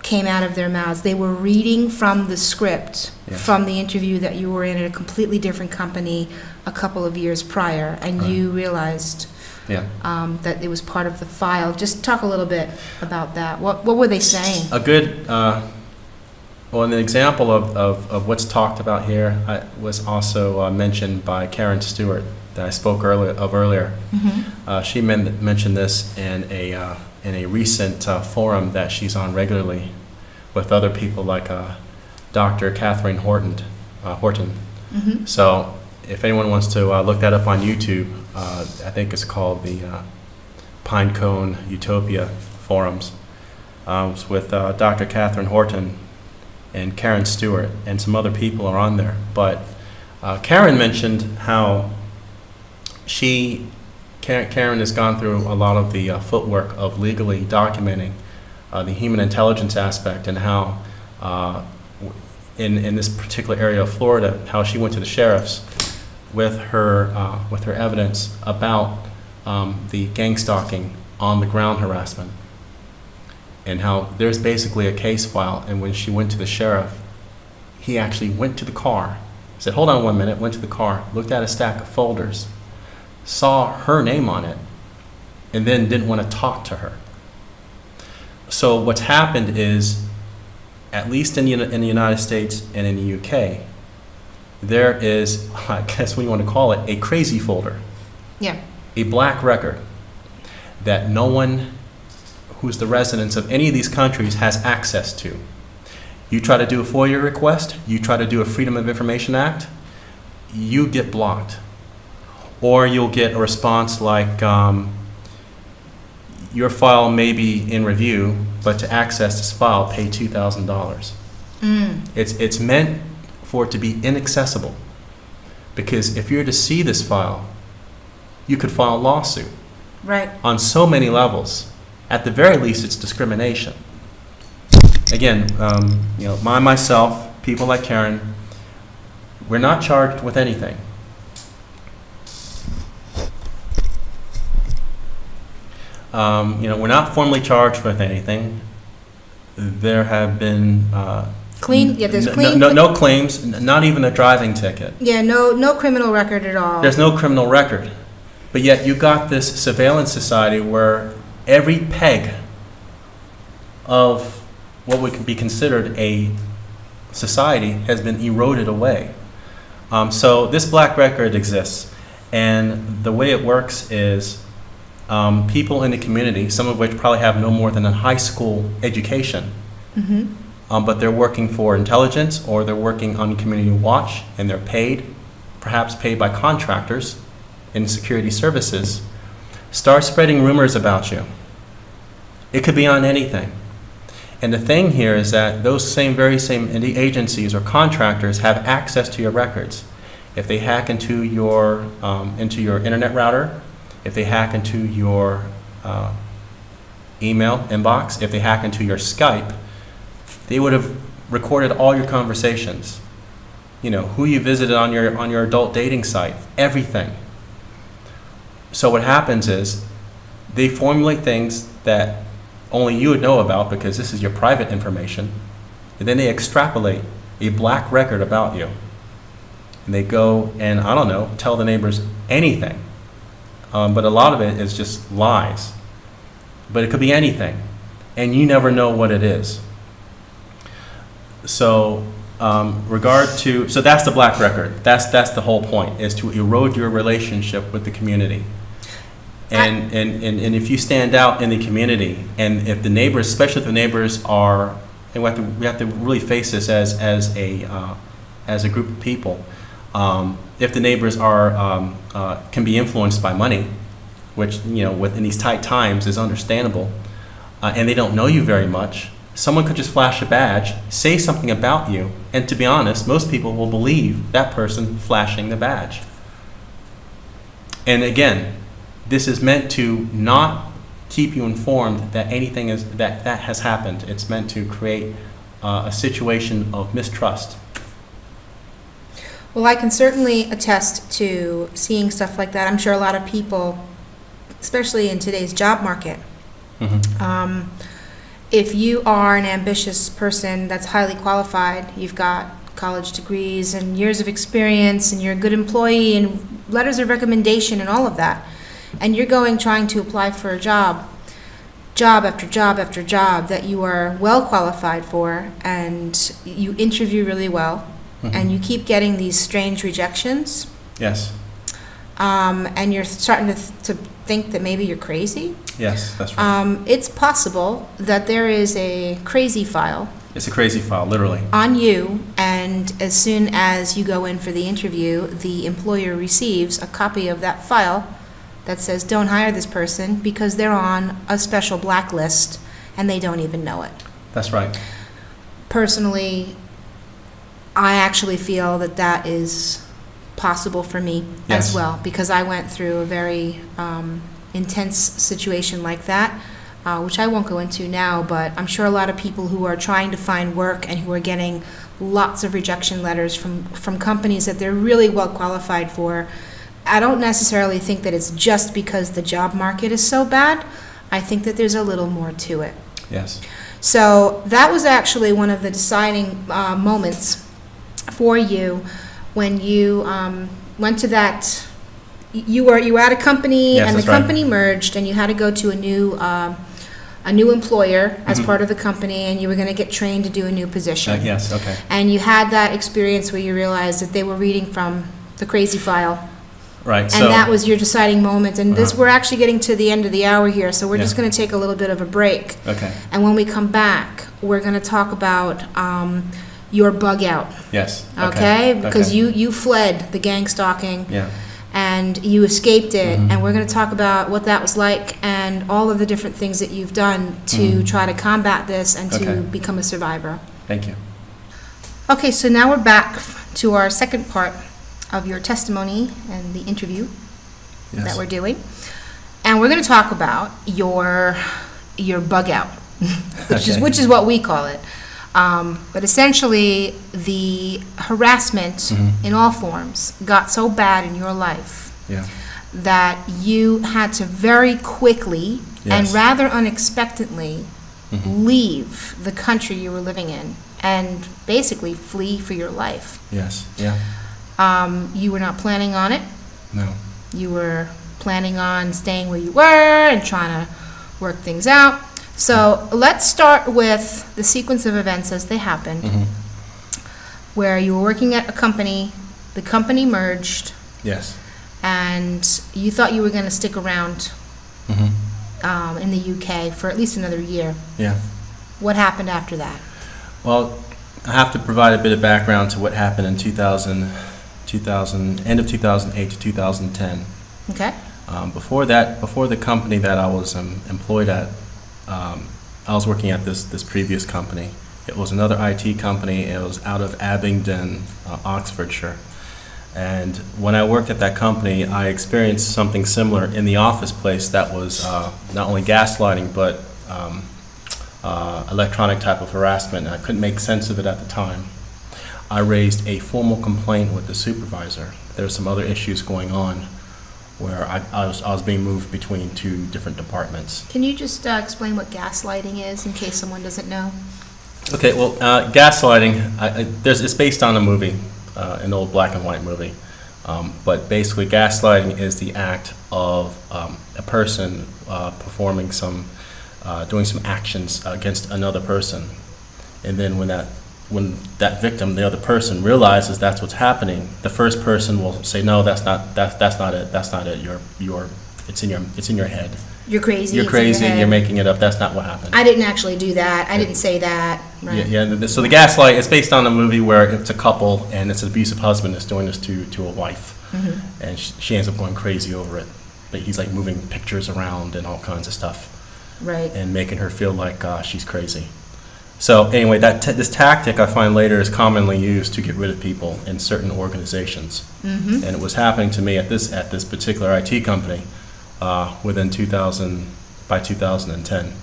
Speaker 1: came out of their mouths. They were reading from the script from the interview that you were in at a completely different company a couple of years prior, and you realized that it was part of the file. Just talk a little bit about that. What were they saying?
Speaker 2: A good Well, an example of what's talked about here was also mentioned by Karen Stewart that I spoke earlier. She mentioned this in a recent forum that she's on regularly with other people like Dr. Catherine Horton. So if anyone wants to look that up on YouTube, I think it's called the Pinecone Utopia Forums. It's with Dr. Catherine Horton and Karen Stewart, and some other people are on there. But Karen mentioned how Karen has gone through a lot of the footwork of legally documenting the human intelligence aspect, and how in this particular area of Florida, how she went to the sheriffs with her evidence about the gangstalking on the ground harassment, and how there's basically a case file. And when she went to the sheriff, he actually went to the car, said, hold on 1 minute, went to the car, looked at a stack of folders, saw her name on it, and then didn't want to talk to her. So what's happened is, at least in the United States and in the UK, there is, I guess what you want to call it, a crazy folder.
Speaker 1: Yeah.
Speaker 2: A black record that no one who's the residents of any of these countries has access to. You try to do a FOIA request, you try to do a Freedom of Information Act, you get blocked. Or you'll get a response like, your file may be in review, but to access this file, pay $2,000. It's meant for it to be inaccessible, because if you're to see this file, you could file a lawsuit.
Speaker 1: Right.
Speaker 2: On so many levels. At the very least, it's discrimination. Again, myself, people like Karen, we're not charged with anything. We're not formally charged with anything. There have been
Speaker 1: there's clean.
Speaker 2: No claims, not even a driving ticket.
Speaker 1: Yeah, no criminal record at all.
Speaker 2: There's no criminal record. But yet you got this surveillance society where every peg of what would be considered a society has been eroded away. So this black record exists, and the way it works is people in the community, some of which probably have no more than a high school education, but they're working for intelligence, or they're working on community watch, and they're paid, perhaps paid by contractors in security services, start spreading rumors about you. It could be on anything. And the thing here is that those very same agencies or contractors have access to your records. If they hack into your internet router, if they hack into your email inbox, if they hack into your Skype, they would have recorded all your conversations. Who you visited on your adult dating site, everything. So what happens is they formulate things that only you would know about, because this is your private information, and then they extrapolate a black record about you. And they go and, I don't know, tell the neighbors anything. But a lot of it is just lies. But it could be anything, and you never know what it is. So so that's the black record. That's the whole point, is to erode your relationship with the community. And if you stand out in the community, and if the neighbors, especially if the neighbors are, and we have to really face this as a group of people. If the neighbors can be influenced by money, which within these tight times is understandable, and they don't know you very much, someone could just flash a badge, say something about you, and to be honest, most people will believe that person flashing the badge. And again, this is meant to not keep you informed that anything that has happened. It's meant to create a situation of mistrust.
Speaker 1: Well, I can certainly attest to seeing stuff like that. I'm sure a lot of people, especially in today's job market, if you are an ambitious person that's highly qualified, you've got college degrees and years of experience, and you're a good employee and letters of recommendation and all of that, and you're trying to apply for a job, job after job after job that you are well qualified for, and you interview really well, and you keep getting these strange rejections.
Speaker 2: Yes.
Speaker 1: And you're starting to think that maybe you're crazy.
Speaker 2: Yes, that's right.
Speaker 1: It's possible that there is a crazy file.
Speaker 2: It's a crazy file, literally.
Speaker 1: On you, and as soon as you go in for the interview, the employer receives a copy of that file that says, don't hire this person because they're on a special blacklist and they don't even know it.
Speaker 2: That's right.
Speaker 1: Personally, I actually feel that that is possible for me as well, because I went through a very intense situation like that, which I won't go into now, but I'm sure a lot of people who are trying to find work and who are getting lots of rejection letters from companies that they're really well qualified for, I don't necessarily think that it's just because the job market is so bad. I think that there's a little more to it.
Speaker 2: Yes.
Speaker 1: So that was actually one of the deciding moments for you when you went to that. You were at a company,
Speaker 2: Yes,
Speaker 1: and the
Speaker 2: that's right.
Speaker 1: company merged, and you had to go to a new employer as part of the company, and you were going to get trained to do a new position.
Speaker 2: Yes, okay.
Speaker 1: And you had that experience where you realized that they were reading from the crazy file.
Speaker 2: Right.
Speaker 1: And
Speaker 2: So
Speaker 1: that was your deciding moment. And this, we're actually getting to the end of the hour here, so we're just
Speaker 2: Yeah.
Speaker 1: going to take a little bit of a break.
Speaker 2: Okay.
Speaker 1: And when we come back, we're going to talk about your bug out.
Speaker 2: Yes.
Speaker 1: Okay? Because
Speaker 2: Okay.
Speaker 1: you fled the gangstalking,
Speaker 2: Yeah.
Speaker 1: and you escaped it. And we're going to talk about what that was like and all of the different things that you've done to try to combat this and to
Speaker 2: Okay.
Speaker 1: become a survivor.
Speaker 2: Thank you.
Speaker 1: Okay, so now we're back to our second part of your testimony and the interview
Speaker 2: Yes.
Speaker 1: that we're doing. And we're going to talk about your bug out,
Speaker 2: Okay.
Speaker 1: which is what we call it. But essentially, the harassment in all forms got so bad in your life
Speaker 2: Yeah.
Speaker 1: that you had to very quickly and
Speaker 2: Yes.
Speaker 1: rather unexpectedly leave the country you were living in and basically flee for your life.
Speaker 2: Yes. Yeah.
Speaker 1: You were not planning on it.
Speaker 2: No.
Speaker 1: You were planning on staying where you were and trying to work things out. So let's start with the sequence of events as they happened, where you were working at a company, the company merged,
Speaker 2: Yes.
Speaker 1: and you thought you were going to stick around in the UK for at least another year.
Speaker 2: Yeah.
Speaker 1: What happened after that?
Speaker 2: Well, I have to provide a bit of background to what happened in end of 2008 to 2010.
Speaker 1: Okay?
Speaker 2: Before that, before the company that I was employed at, I was working at this previous company. It was another IT company. It was out of Abingdon, Oxfordshire. And when I worked at that company, I experienced something similar in the office place that was not only gaslighting, but electronic type of harassment. And I couldn't make sense of it at the time. I raised a formal complaint with the supervisor. There were some other issues going on where I was being moved between two different departments.
Speaker 1: Can you just explain what gaslighting is in case someone doesn't know?
Speaker 2: Okay, well, gaslighting, it's based on a movie, an old black and white movie. But basically, gaslighting is the act of a person performing doing some actions against another person. And then when that victim, the other person, realizes that's what's happening, the first person will say, "No, that's not it. That's not it. It's in your head.
Speaker 1: You're crazy.
Speaker 2: You're
Speaker 1: it's in your
Speaker 2: crazy.
Speaker 1: head.
Speaker 2: You're making it up. That's not what happened."
Speaker 1: I didn't actually do that. I didn't say that. Right.
Speaker 2: Yeah. So the gaslight is based on a movie where it's a couple and it's an abusive husband that's doing this to a wife, and she ends up going crazy over it. But he's like moving pictures around and all kinds of stuff,
Speaker 1: Right.
Speaker 2: and making her feel like she's crazy. So anyway, this tactic I find later is commonly used to get rid of people in certain organizations, and it was happening to me at this particular IT company by 2010,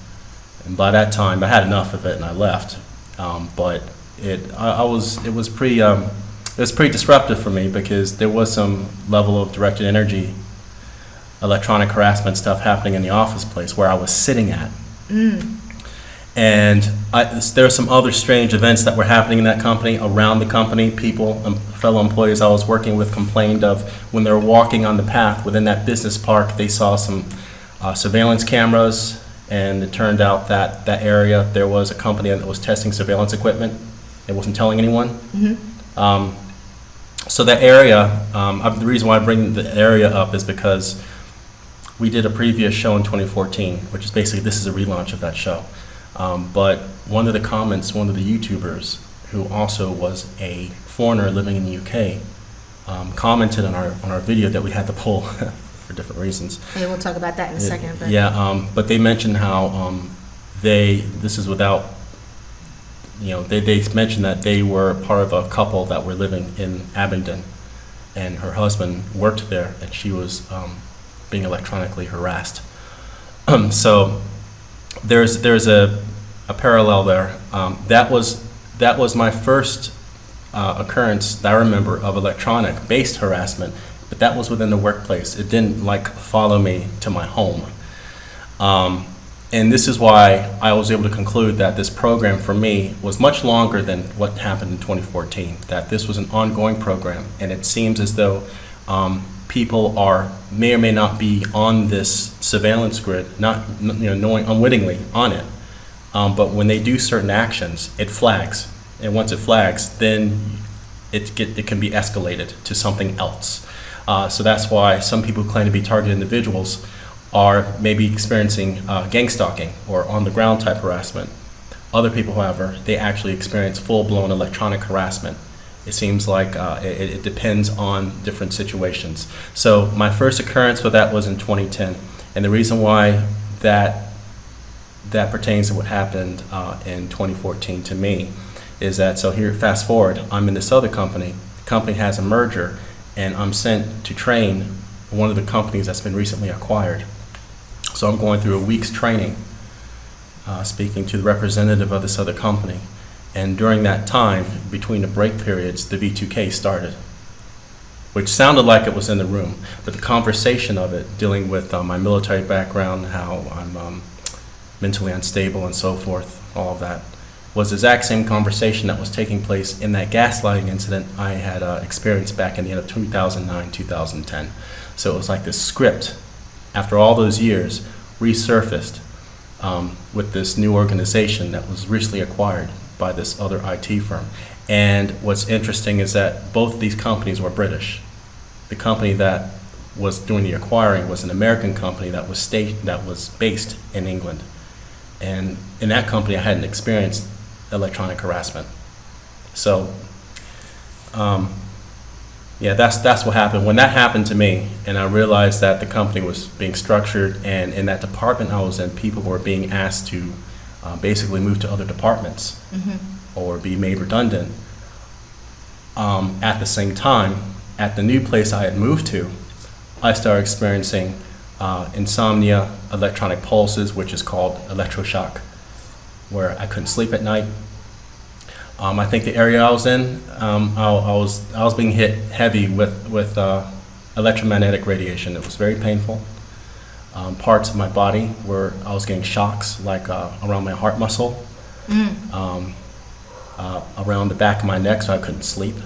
Speaker 2: and by that time I had enough of it and I left. But it was pretty disruptive for me because there was some level of directed energy, electronic harassment stuff happening in the office place where I was sitting at. And there were some other strange events that were happening in that company, around the company. People, fellow employees I was working with complained of when they were walking on the path within that business park, they saw some surveillance cameras and it turned out that that area, there was a company that was testing surveillance equipment. It wasn't telling anyone. So that area, the reason why I bring the area up is because we did a previous show in 2014, which is basically, this is a relaunch of that show. But one of the comments, one of the YouTubers, who also was a foreigner living in the UK, commented on our video that we had to pull for different reasons.
Speaker 1: Hey, we'll talk about that in a second. But.
Speaker 2: Yeah, but they mentioned how this is without, they mentioned that they were part of a couple that were living in Abingdon, and her husband worked there, and she was being electronically harassed. So there's a parallel there. That was my first occurrence that I remember of electronic-based harassment, but that was within the workplace. It didn't follow me to my home. And this is why I was able to conclude that this program for me was much longer than what happened in 2014, that this was an ongoing program, and it seems as though people may or may not be on this surveillance grid, not knowing unwittingly on it, but when they do certain actions, it flags, and once it flags, then it can be escalated to something else. So that's why some people who claim to be targeted individuals are maybe experiencing gangstalking or on-the-ground type harassment. Other people, however, they actually experience full-blown electronic harassment. It seems like it depends on different situations. So my first occurrence with that was in 2010, and the reason why that pertains to what happened in 2014 to me is that, so here, fast forward, I'm in this other company. The company has a merger, and I'm sent to train one of the companies that's been recently acquired. So I'm going through a week's training, speaking to the representative of this other company. And during that time, between the break periods, the v2K started, which sounded like it was in the room. But the conversation of it, dealing with my military background, how I'm mentally unstable and so forth, all of that, was the exact same conversation that was taking place in that gaslighting incident I had experienced back in the end of 2009, 2010. So it was like this script, after all those years, resurfaced with this new organization that was recently acquired by this other IT firm. And what's interesting is that both of these companies were British. The company that was doing the acquiring was an American company that was based in England. And in that company, I hadn't experienced electronic harassment. So, yeah, that's what happened. When that happened to me, and I realized that the company was being structured, and in that department I was in, people were being asked to basically move to other departments or be made redundant. At the same time, at the new place I had moved to, I started experiencing insomnia, electronic pulses, which is called electroshock, where I couldn't sleep at night. I think the area I was in, I was being hit heavy with electromagnetic radiation. It was very painful. Parts of my body where I was getting shocks, like around my heart muscle, around the back of my neck, so I couldn't sleep.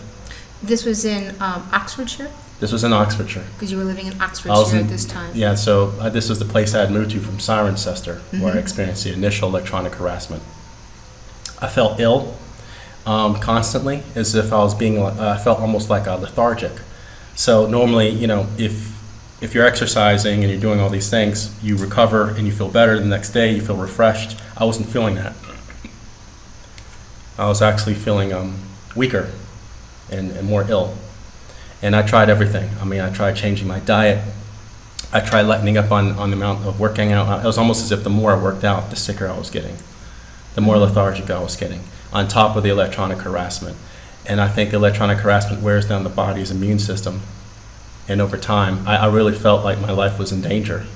Speaker 1: This was in Oxfordshire?
Speaker 2: This was in Oxfordshire.
Speaker 1: Because you were living in Oxfordshire at this time.
Speaker 2: Yeah, so this was the place I had moved to from Cirencester, where I experienced the initial electronic harassment. I felt ill constantly, as if I felt almost like lethargic. So normally, if you're exercising and you're doing all these things, you recover and you feel better. The next day, you feel refreshed. I wasn't feeling that. I was actually feeling weaker and more ill. And I tried everything. I mean, I tried changing my diet. I tried lightening up on the amount of working out. It was almost as if the more I worked out, the sicker I was getting, the more lethargic I was getting, on top of the electronic harassment. And I think electronic harassment wears down the body's immune system. And over time, I really felt like my life was in danger.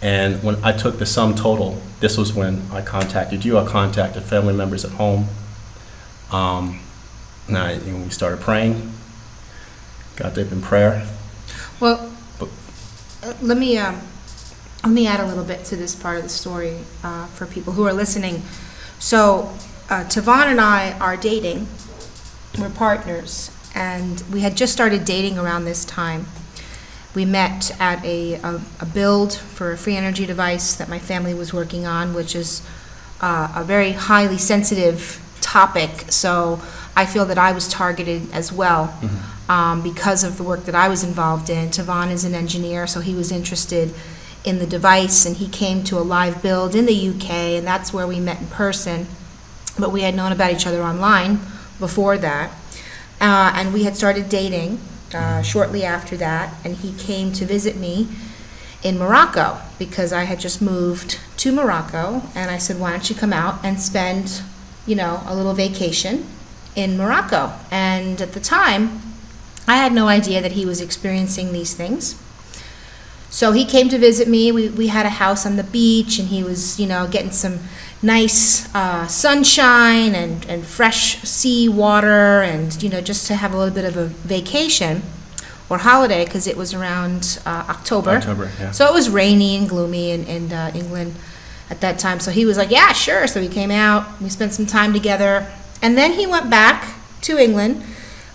Speaker 2: And when I took the sum total, this was when I contacted you. I contacted family members at home. And we started praying. Got deep in prayer.
Speaker 1: Well, let me add a little bit to this part of the story for people who are listening. So, Tavon and I are dating. We're partners, and we had just started dating around this time. We met at a build for a free energy device that my family was working on, which is a very highly sensitive topic, so I feel that I was targeted as well because of the work that I was involved in. Tavon is an engineer, so he was interested in the device, and he came to a live build in the UK, and that's where we met in person. But we had known about each other online before that, and we had started dating shortly after that, and he came to visit me in Morocco because I had just moved to Morocco, and I said, why don't you come out and spend, you know, a little vacation in Morocco? And at the time, I had no idea that he was experiencing these things. So he came to visit me. We had a house on the beach, and he was, you know, getting some nice sunshine and fresh sea water, and, you know, just to have a little bit of a vacation or holiday, because it was around October.
Speaker 2: Yeah.
Speaker 1: So it was rainy and gloomy in England at that time. So he was like, yeah, sure. So he came out, we spent some time together, and then he went back to England.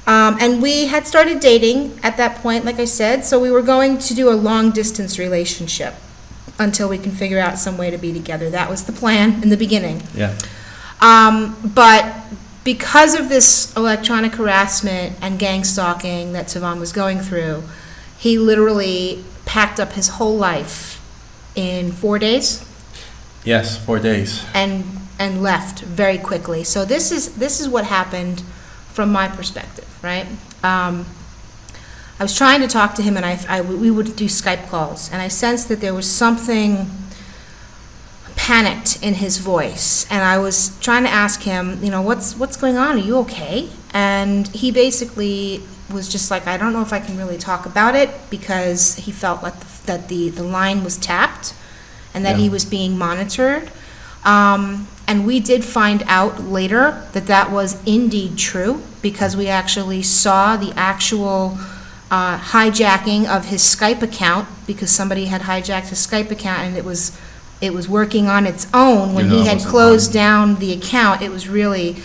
Speaker 1: And we had started dating at that point, like I said, so we were going to do a long-distance relationship until we can figure out some way to be together. That was the plan in the beginning.
Speaker 2: Yeah.
Speaker 1: But because of this electronic harassment and gangstalking that Tavon was going through, he literally packed up his whole life in 4 days.
Speaker 2: Yes, 4 days.
Speaker 1: And left very quickly. So this is what happened from my perspective, right? I was trying to talk to him, and we would do Skype calls, and I sensed that there was something panicked in his voice, and I was trying to ask him, you know, what's going on? Are you okay? And he basically was just like, I don't know if I can really talk about it, because he felt like that the line was tapped and that he was being monitored. And we did find out later that that was indeed true, because we actually saw the actual hijacking of his Skype account, because somebody had hijacked his Skype account, and it was working on its own when he had closed down the account. It was really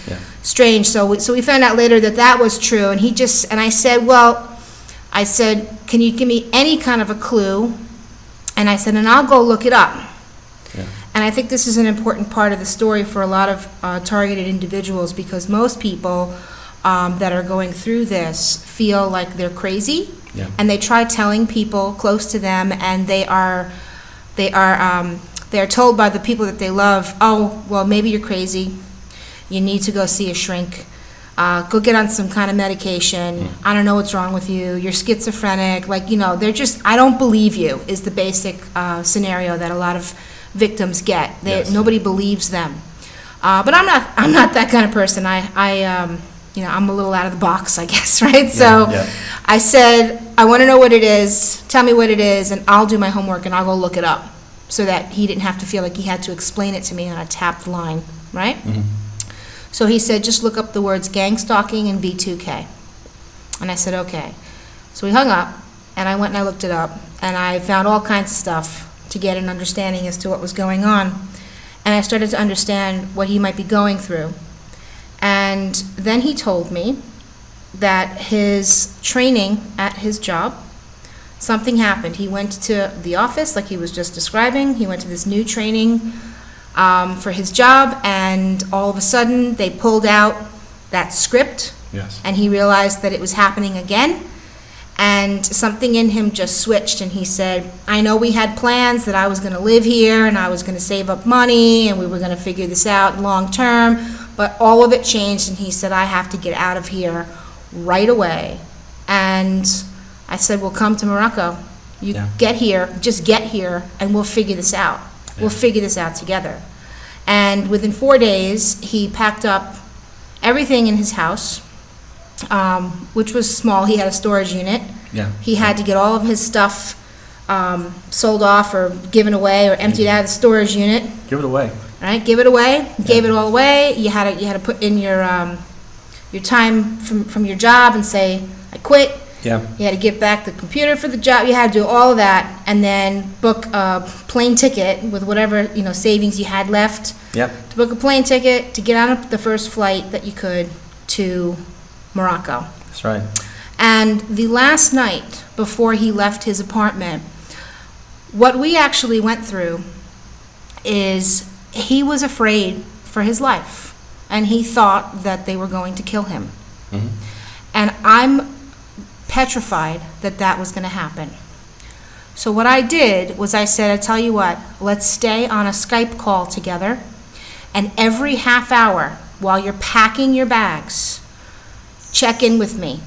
Speaker 1: strange. So we found out later that that was true, and I said, can you give me any kind of a clue? And I said, and I'll go look it up.
Speaker 2: Yeah.
Speaker 1: And I think this is an important part of the story for a lot of targeted individuals, because most people that are going through this feel like they're crazy, and they try telling people close to them, and they're told by the people that they love, oh, well, maybe you're crazy, you need to go see a shrink, go get on some kind of medication, I don't know what's wrong with you, you're schizophrenic, like, you know, they're just, I don't believe you, is the basic scenario that a lot of victims get. Nobody believes them. But I'm not that kind of person. You know, I'm a little out of the box, I guess, right? So I said, I want to know what it is, tell me what it is, and I'll do my homework and I'll go look it up, so that he didn't have to feel like he had to explain it to me on a tapped line, right? Mm-hmm. So he said, just look up the words gangstalking and v2K. And I said, okay. So we hung up, and I went and I looked it up, and I found all kinds of stuff to get an understanding as to what was going on. And I started to understand what he might be going through. And then he told me that his training at his job, something happened. He went to the office, like he was just describing. He went to this new training for his job, and all of a sudden they pulled out that script.
Speaker 2: Yes.
Speaker 1: And he realized that it was happening again. And something in him just switched, and he said, I know we had plans that I was going to live here, and I was going to save up money, and we were going to figure this out long term, but all of it changed, and he said, I have to get out of here right away. And I said, well, come to Morocco. You get here, just get here, and we'll figure this out. We'll figure this out together. And within 4 days, he packed up everything in his house, which was small. He had a storage unit.
Speaker 2: Yeah.
Speaker 1: He had to get all of his stuff sold off or given away or emptied out of the storage unit.
Speaker 2: Give it away.
Speaker 1: Right? Give it away. Gave it all away. You had to put in your time from your job and say, I quit.
Speaker 2: Yeah.
Speaker 1: You had to give back the computer for the job. You had to do all of that, and then book a plane ticket with whatever savings you had left.
Speaker 2: Yep.
Speaker 1: To book a plane ticket to get on the first flight that you could to Morocco.
Speaker 2: That's right.
Speaker 1: And the last night before he left his apartment, what we actually went through is he was afraid for his life, and he thought that they were going to kill him.
Speaker 2: Mhm.
Speaker 1: And I'm petrified that that was going to happen. So what I did was I said, I tell you what, let's stay on a Skype call together, and every half hour while you're packing your bags, check in with me.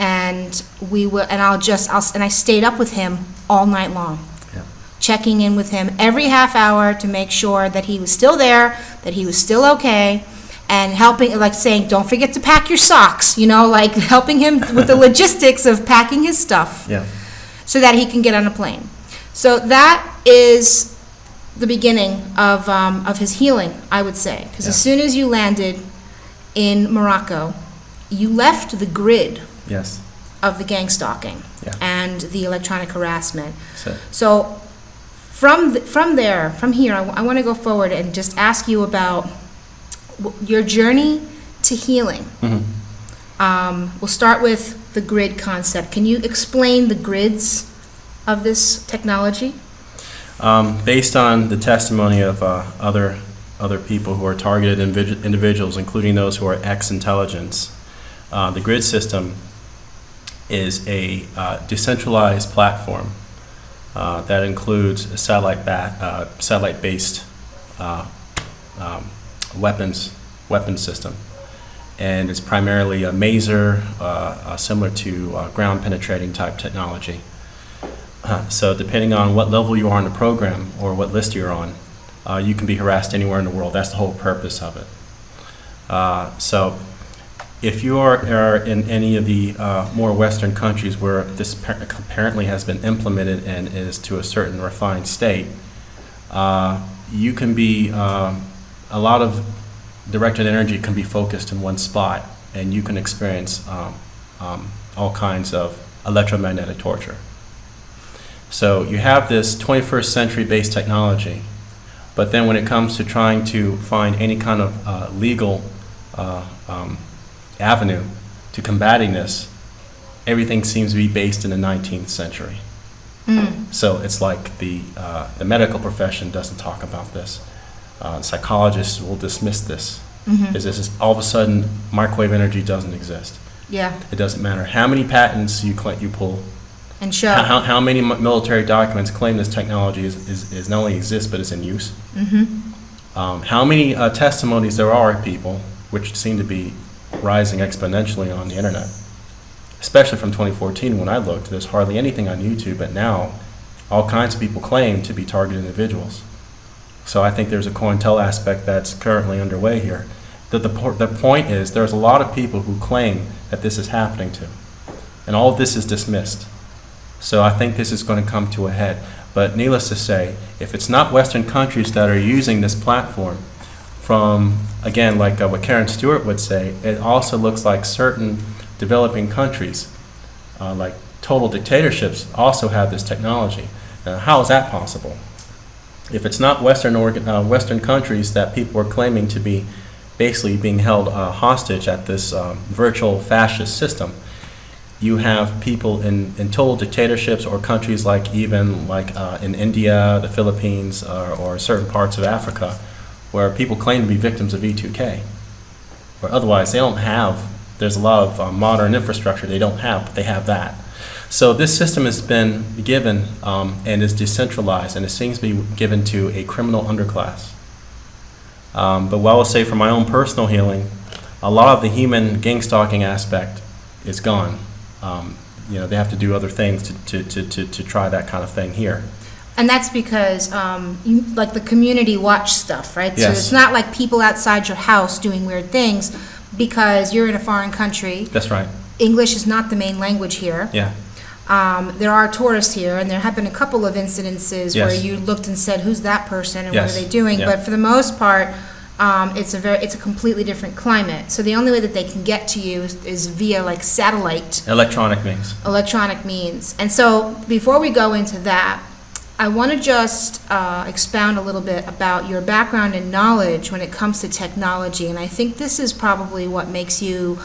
Speaker 1: And I stayed up with him all night long,
Speaker 2: Yeah.
Speaker 1: checking in with him every half hour to make sure that he was still there, that he was still okay, and helping, like saying, don't forget to pack your socks, like helping him with the logistics of packing his stuff
Speaker 2: Yeah.
Speaker 1: so that he can get on a plane. So that is the beginning of his healing, I would say. Because
Speaker 2: Yeah.
Speaker 1: as soon as you landed in Morocco, you left the grid
Speaker 2: Yes.
Speaker 1: of the gangstalking
Speaker 2: Yeah.
Speaker 1: and the electronic harassment.
Speaker 2: So,
Speaker 1: So from here, I want to go forward and just ask you about your journey to healing.
Speaker 2: mhm.
Speaker 1: We'll start with the grid concept. Can you explain the grids of this technology?
Speaker 2: Based on the testimony of other people who are targeted individuals, including those who are ex-intelligence, the grid system is a decentralized platform that includes a satellite-based weapons system, and it's primarily a maser, similar to ground-penetrating type technology. So depending on what level you are in the program or what list you're on, you can be harassed anywhere in the world. That's the whole purpose of it. So if you are in any of the more Western countries where this apparently has been implemented and is to a certain refined state, you can be, a lot of directed energy can be focused in one spot, and you can experience all kinds of electromagnetic torture. So you have this 21st century based technology, but then when it comes to trying to find any kind of legal avenue to combating this, everything seems to be based in the 19th century. So it's like the medical profession doesn't talk about this. Psychologists will dismiss this. Is this is all of a sudden microwave energy doesn't exist.
Speaker 1: Yeah,
Speaker 2: It doesn't matter how many patents you pull,
Speaker 1: and show.
Speaker 2: how many military documents claim this technology is not only exists but is in use. How many testimonies there are of people, which seem to be rising exponentially on the internet, especially from 2014 when I looked. There's hardly anything on YouTube, but now all kinds of people claim to be targeted individuals. So I think there's a COINTEL aspect that's currently underway here. The point is there's a lot of people who claim that this is happening to, and all of this is dismissed. So I think this is going to come to a head. But needless to say, if it's not Western countries that are using this platform, from, again, like what Karen Stewart would say, it also looks like certain developing countries, like total dictatorships, also have this technology. Now, how is that possible? If it's not Western countries that people are claiming to be basically being held hostage at this virtual fascist system, you have people in total dictatorships or countries like even like in India, the Philippines, or certain parts of Africa, where people claim to be victims of v2K. Or otherwise, they don't have, there's a lot of modern infrastructure they don't have, but they have that. So this system has been given and is decentralized, and it seems to be given to a criminal underclass. But what I will say for my own personal healing, a lot of the human gangstalking aspect is gone. They have to do other things to try that kind of thing here.
Speaker 1: And that's because you like the community watch stuff, right?
Speaker 2: Yes.
Speaker 1: So it's not like people outside your house doing weird things because you're in a foreign country.
Speaker 2: That's right.
Speaker 1: English is not the main language here.
Speaker 2: Yeah.
Speaker 1: There are tourists here, and there have been a couple of incidences where
Speaker 2: Yes.
Speaker 1: you looked and said, "Who's that person and
Speaker 2: Yes.
Speaker 1: what are they doing?"
Speaker 2: Yeah.
Speaker 1: But for the most part, it's a completely different climate. So the only way that they can get to you is via like satellite.
Speaker 2: Electronic means.
Speaker 1: And so before we go into that, I want to just expound a little bit about your background and knowledge when it comes to technology. And I think this is probably what makes you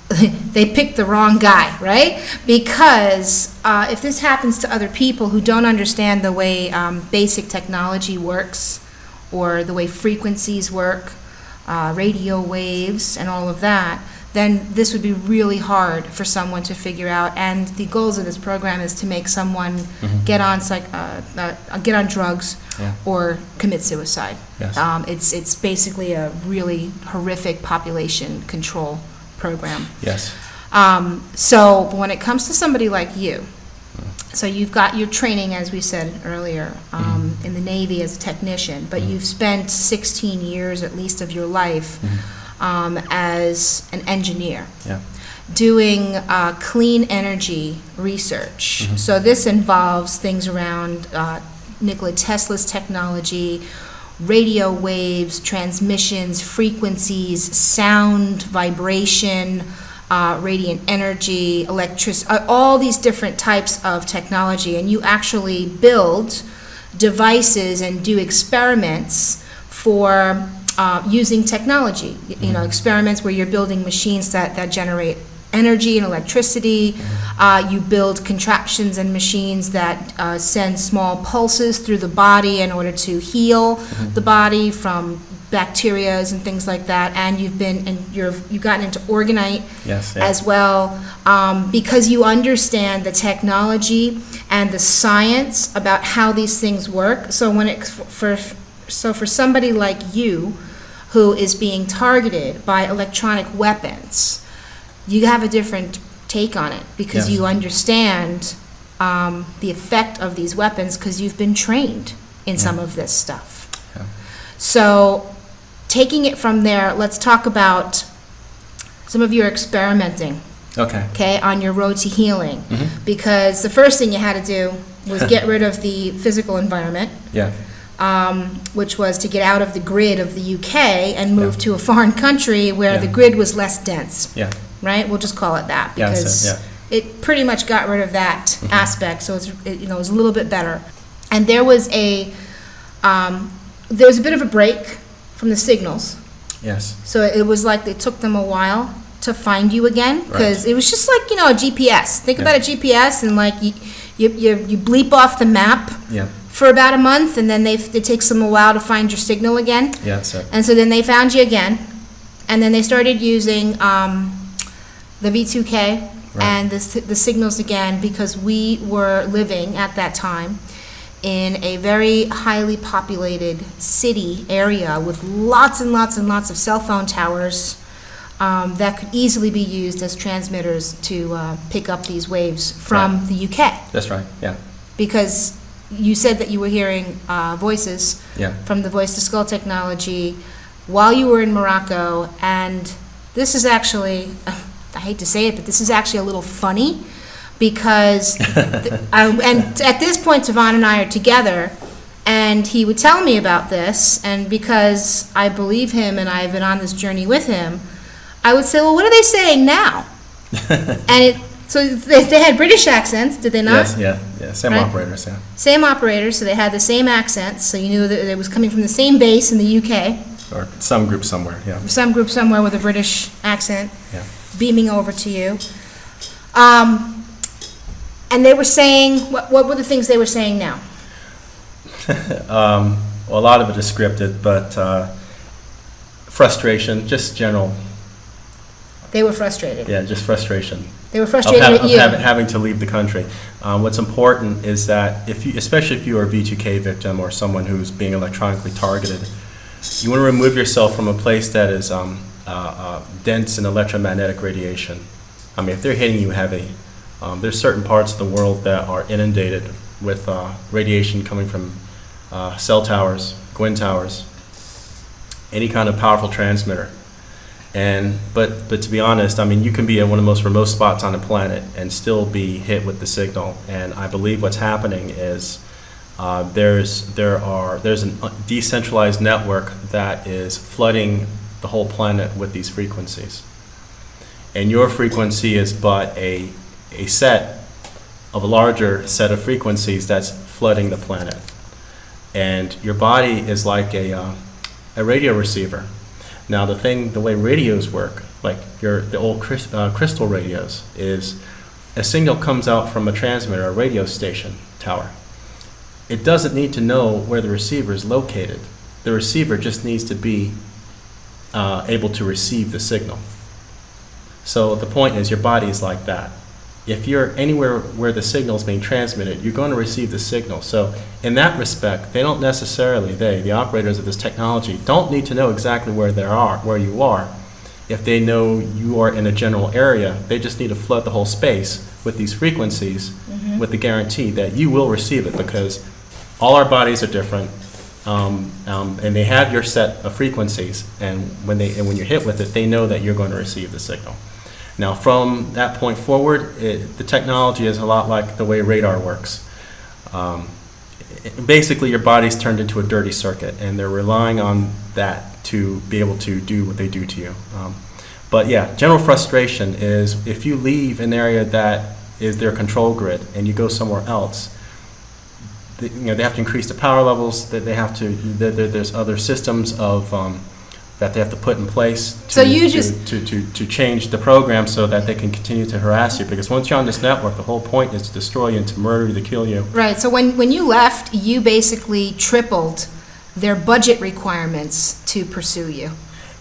Speaker 1: they picked the wrong guy, right? Because if this happens to other people who don't understand the way basic technology works, or the way frequencies work, radio waves and all of that, then this would be really hard for someone to figure out. And the goals of this program is to make someone get on drugs or commit suicide.
Speaker 2: Yes.
Speaker 1: It's basically a really horrific population control program.
Speaker 2: Yes.
Speaker 1: So when it comes to somebody like you, so you've got your training, as we said earlier, in the Navy as a technician, but you've spent 16 years at least of your life as an engineer, doing clean energy research. So this involves things around Nikola Tesla's technology, radio waves, transmissions, frequencies, sound, vibration, radiant energy, electricity, all these different types of technology. And you actually build devices and do experiments for using technology. You know, experiments where you're building machines that generate energy and electricity. You build contraptions and machines that send small pulses through the body in order to heal the body from bacterias and things like that. And you've gotten into orgonite as well, because you understand the technology and the science about how these things work. So for somebody like you who is being targeted by electronic weapons, you have a different take on it because you understand the effect of these weapons because you've been trained in some of this stuff. So taking it from there, let's talk about some of your experimenting. Okay, on your road to healing. Because the first thing you had to do was get rid of the physical environment. Which was to get out of the grid of the UK and move to a foreign country where the grid was less dense. Right? We'll just call it that because it pretty much got rid of that aspect. So it was a little bit better. And there was a bit of a break from the signals. So it was like it took them a while to find you again because it was just like a GPS. Think about a GPS and like you bleep off the map. For about a month, and then it takes them a while to find your signal again. And so then they found you again, and then they started using the v2K and the signals again because we were living at that time in a very highly populated city area with lots and lots and lots of cell phone towers that could easily be used as transmitters to pick up these waves from the UK.
Speaker 2: That's right,
Speaker 1: Because you said that you were hearing voices from the voice-to-skull technology while you were in Morocco, and this is actually, I hate to say it, but this is actually a little funny because, and at this point Tavon and I are together, and he would tell me about this, and because I believe him and I've been on this journey with him, I would say, well, what are they saying now? So they had British accents, did they not?
Speaker 2: Same operators,
Speaker 1: Same operators, so they had the same accents, so you knew that it was coming from the same base in the UK.
Speaker 2: Or some group somewhere,
Speaker 1: Some group somewhere with a British accent beaming over to you. And they were saying, what were the things they were saying now?
Speaker 2: Well, a lot of it is scripted, but frustration, just general.
Speaker 1: They were frustrated.
Speaker 2: Just frustration.
Speaker 1: They were frustrated at you.
Speaker 2: Having to leave the country. What's important is that especially if you are a v2K victim or someone who's being electronically targeted, you want to remove yourself from a place that is dense in electromagnetic radiation. I mean, if they're hitting you heavy, there's certain parts of the world that are inundated with radiation coming from cell towers, Gwyn towers, any kind of powerful transmitter. But to be honest, I mean, you can be at one of the most remote spots on the planet and still be hit with the signal. And I believe what's happening is there's a decentralized network that is flooding the whole planet with these frequencies. And your frequency is but a set of a larger set of frequencies that's flooding the planet. And your body is like a radio receiver. Now the way radios work, like the old crystal radios, is a signal comes out from a transmitter, a radio station tower. It doesn't need to know where the receiver is located. The receiver just needs to be able to receive the signal. So the point is, your body is like that. If you're anywhere where the signal is being transmitted, you're going to receive the signal. So in that respect, they don't necessarily, the operators of this technology, don't need to know exactly where you are. If they know you are in a general area, they just need to flood the whole space with these frequencies with the guarantee that you will receive it, because all our bodies are different, and they have your set of frequencies, and when you're hit with it, they know that you're going to receive the signal. Now, from that point forward, the technology is a lot like the way radar works. Basically, your body's turned into a dirty circuit, and they're relying on that to be able to do what they do to you. But yeah, general frustration is if you leave an area that is their control grid and you go somewhere else, they have to increase the power levels. That they have to. There's other systems of that they have to put in place to change the program so that they can continue to harass you. Because once you're on this network, the whole point is to destroy you and to murder you, to kill you.
Speaker 1: Right. So when you left, you basically tripled their budget requirements to pursue you.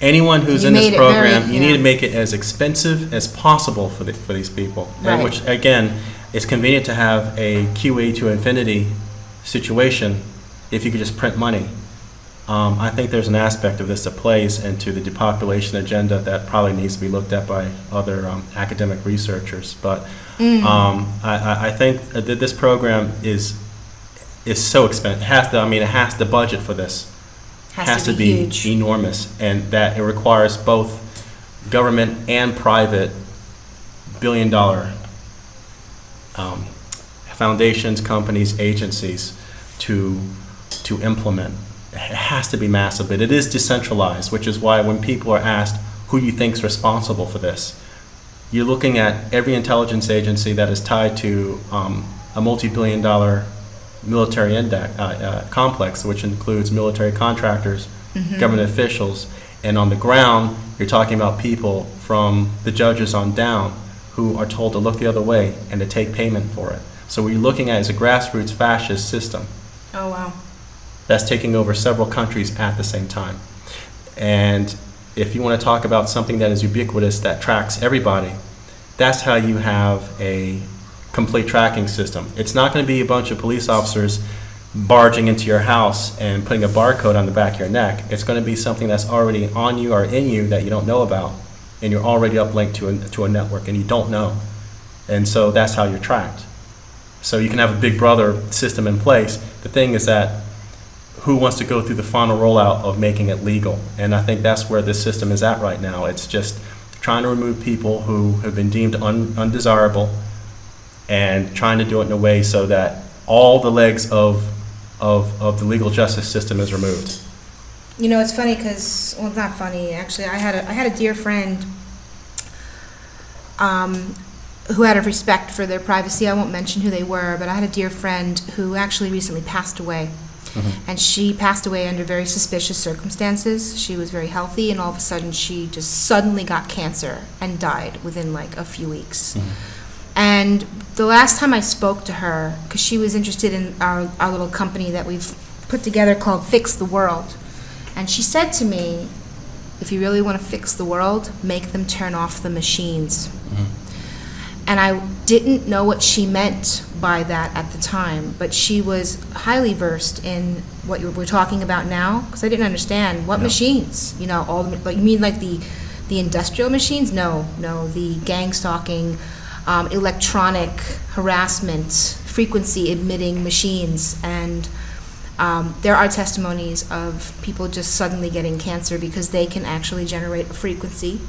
Speaker 2: Anyone who's in this program, you need to make it as expensive as possible for these people.
Speaker 1: Right.
Speaker 2: Which, again, it's convenient to have a QE to infinity situation if you could just print money. I think there's an aspect of this that plays into the depopulation agenda that probably needs to be looked at by other academic researchers. But I think that this program is so expensive. The budget for this has to be
Speaker 1: huge.
Speaker 2: Enormous, and that it requires both government and private billion-dollar foundations, companies, agencies to implement. It has to be massive, but it is decentralized, which is why when people are asked who you think is responsible for this, you're looking at every intelligence agency that is tied to a multi-billion-dollar military complex, which includes military contractors, government officials, and on the ground, you're talking about people from the judges on down who are told to look the other way and to take payment for it. So what you're looking at is a grassroots fascist system.
Speaker 1: Oh, wow.
Speaker 2: That's taking over several countries at the same time. And if you want to talk about something that is ubiquitous, that tracks everybody, that's how you have a complete tracking system. It's not going to be a bunch of police officers barging into your house and putting a barcode on the back of your neck. It's going to be something that's already on you or in you that you don't know about, and you're already uplinked to a network and you don't know. And so that's how you're tracked. So you can have a big brother system in place. The thing is that who wants to go through the final rollout of making it legal? And I think that's where this system is at right now. It's just trying to remove people who have been deemed undesirable and trying to do it in a way so that all the legs of the legal justice system is removed.
Speaker 1: You know, it's funny because, well, not funny, actually. I had a dear friend who had a respect for their privacy. I won't mention who they were, but I had a dear friend who actually recently passed away. And she passed away under very suspicious circumstances. She was very healthy, and all of a sudden she just suddenly got cancer and died within like a few weeks. And the last time I spoke to her, because she was interested in our little company that we've put together called Fix the World, and she said to me, if you really want to fix the world, make them turn off the machines. And I didn't know what she meant by that at the time, but she was highly versed in what we're talking about now, because I didn't understand what machines, you know, all the, like, you mean like the industrial machines? No, the gangstalking, electronic harassment, frequency emitting machines, and there are testimonies of people just suddenly getting cancer because they can actually generate a frequency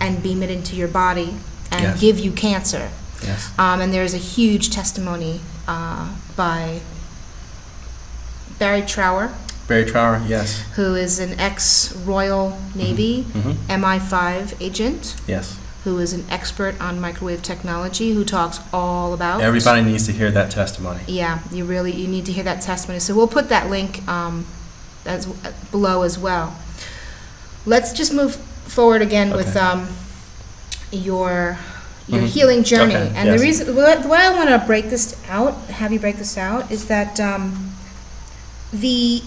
Speaker 1: and beam it into your body and give you cancer.
Speaker 2: Yes.
Speaker 1: And there's a huge testimony by Barry Trower.
Speaker 2: Barry Trower, yes.
Speaker 1: Who is an ex-Royal Navy MI5 agent.
Speaker 2: Yes.
Speaker 1: Who is an expert on microwave technology, who talks all about.
Speaker 2: Everybody needs to hear that testimony.
Speaker 1: Yeah, you need to hear that testimony. So we'll put that link below as well. Let's just move forward again with your healing journey.
Speaker 2: Okay,
Speaker 1: And
Speaker 2: yes.
Speaker 1: the reason, the way I want to break this out, have you break this out, is that the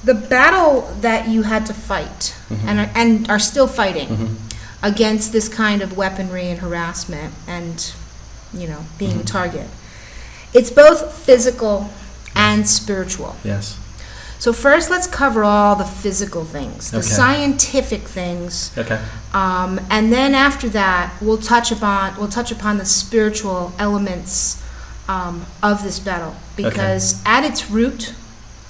Speaker 1: battle that you had to fight and are still fighting against this kind of weaponry and harassment and, you know, being a target, it's both physical and spiritual.
Speaker 2: Yes.
Speaker 1: So first, let's cover all the physical things, the
Speaker 2: Okay.
Speaker 1: scientific things,
Speaker 2: Okay.
Speaker 1: and then after that, we'll touch upon the spiritual elements of this battle, because at its root,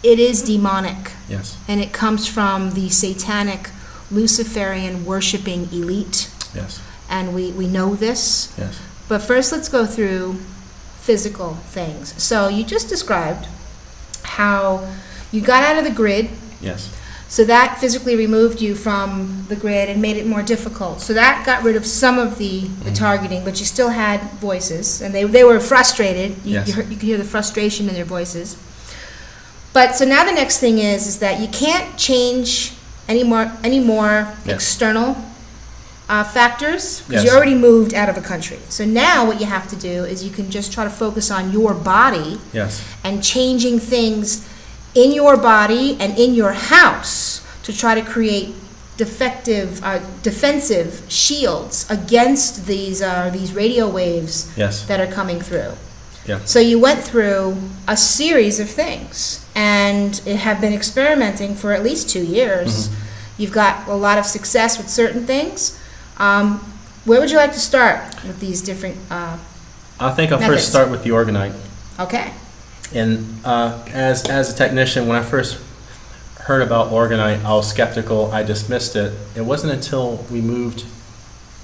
Speaker 1: it is demonic,
Speaker 2: Yes.
Speaker 1: and it comes from the satanic Luciferian worshiping elite,
Speaker 2: Yes.
Speaker 1: and we know this.
Speaker 2: Yes.
Speaker 1: But first, let's go through physical things. So you just described how you got out of the grid,
Speaker 2: Yes.
Speaker 1: so that physically removed you from the grid and made it more difficult. So that got rid of some of the targeting, but you still had voices, and they were frustrated.
Speaker 2: Yes.
Speaker 1: You could hear the frustration in their voices. But so now the next thing is that you can't change any more external factors, because you
Speaker 2: Yes.
Speaker 1: already moved out of a country. So now what you have to do is you can just try to focus on your body
Speaker 2: Yes.
Speaker 1: and changing things in your body and in your house to try to create defensive shields against these radio waves
Speaker 2: Yes.
Speaker 1: that are coming through.
Speaker 2: Yeah.
Speaker 1: So you went through a series of things and have been experimenting for at least 2 years. You've got a lot of success with certain things. Where would you like to start with these different
Speaker 2: I think I'll
Speaker 1: methods?
Speaker 2: first start with the orgonite.
Speaker 1: Okay.
Speaker 2: And as a technician, when I first heard about orgonite, I was skeptical. I dismissed it. It wasn't until we moved,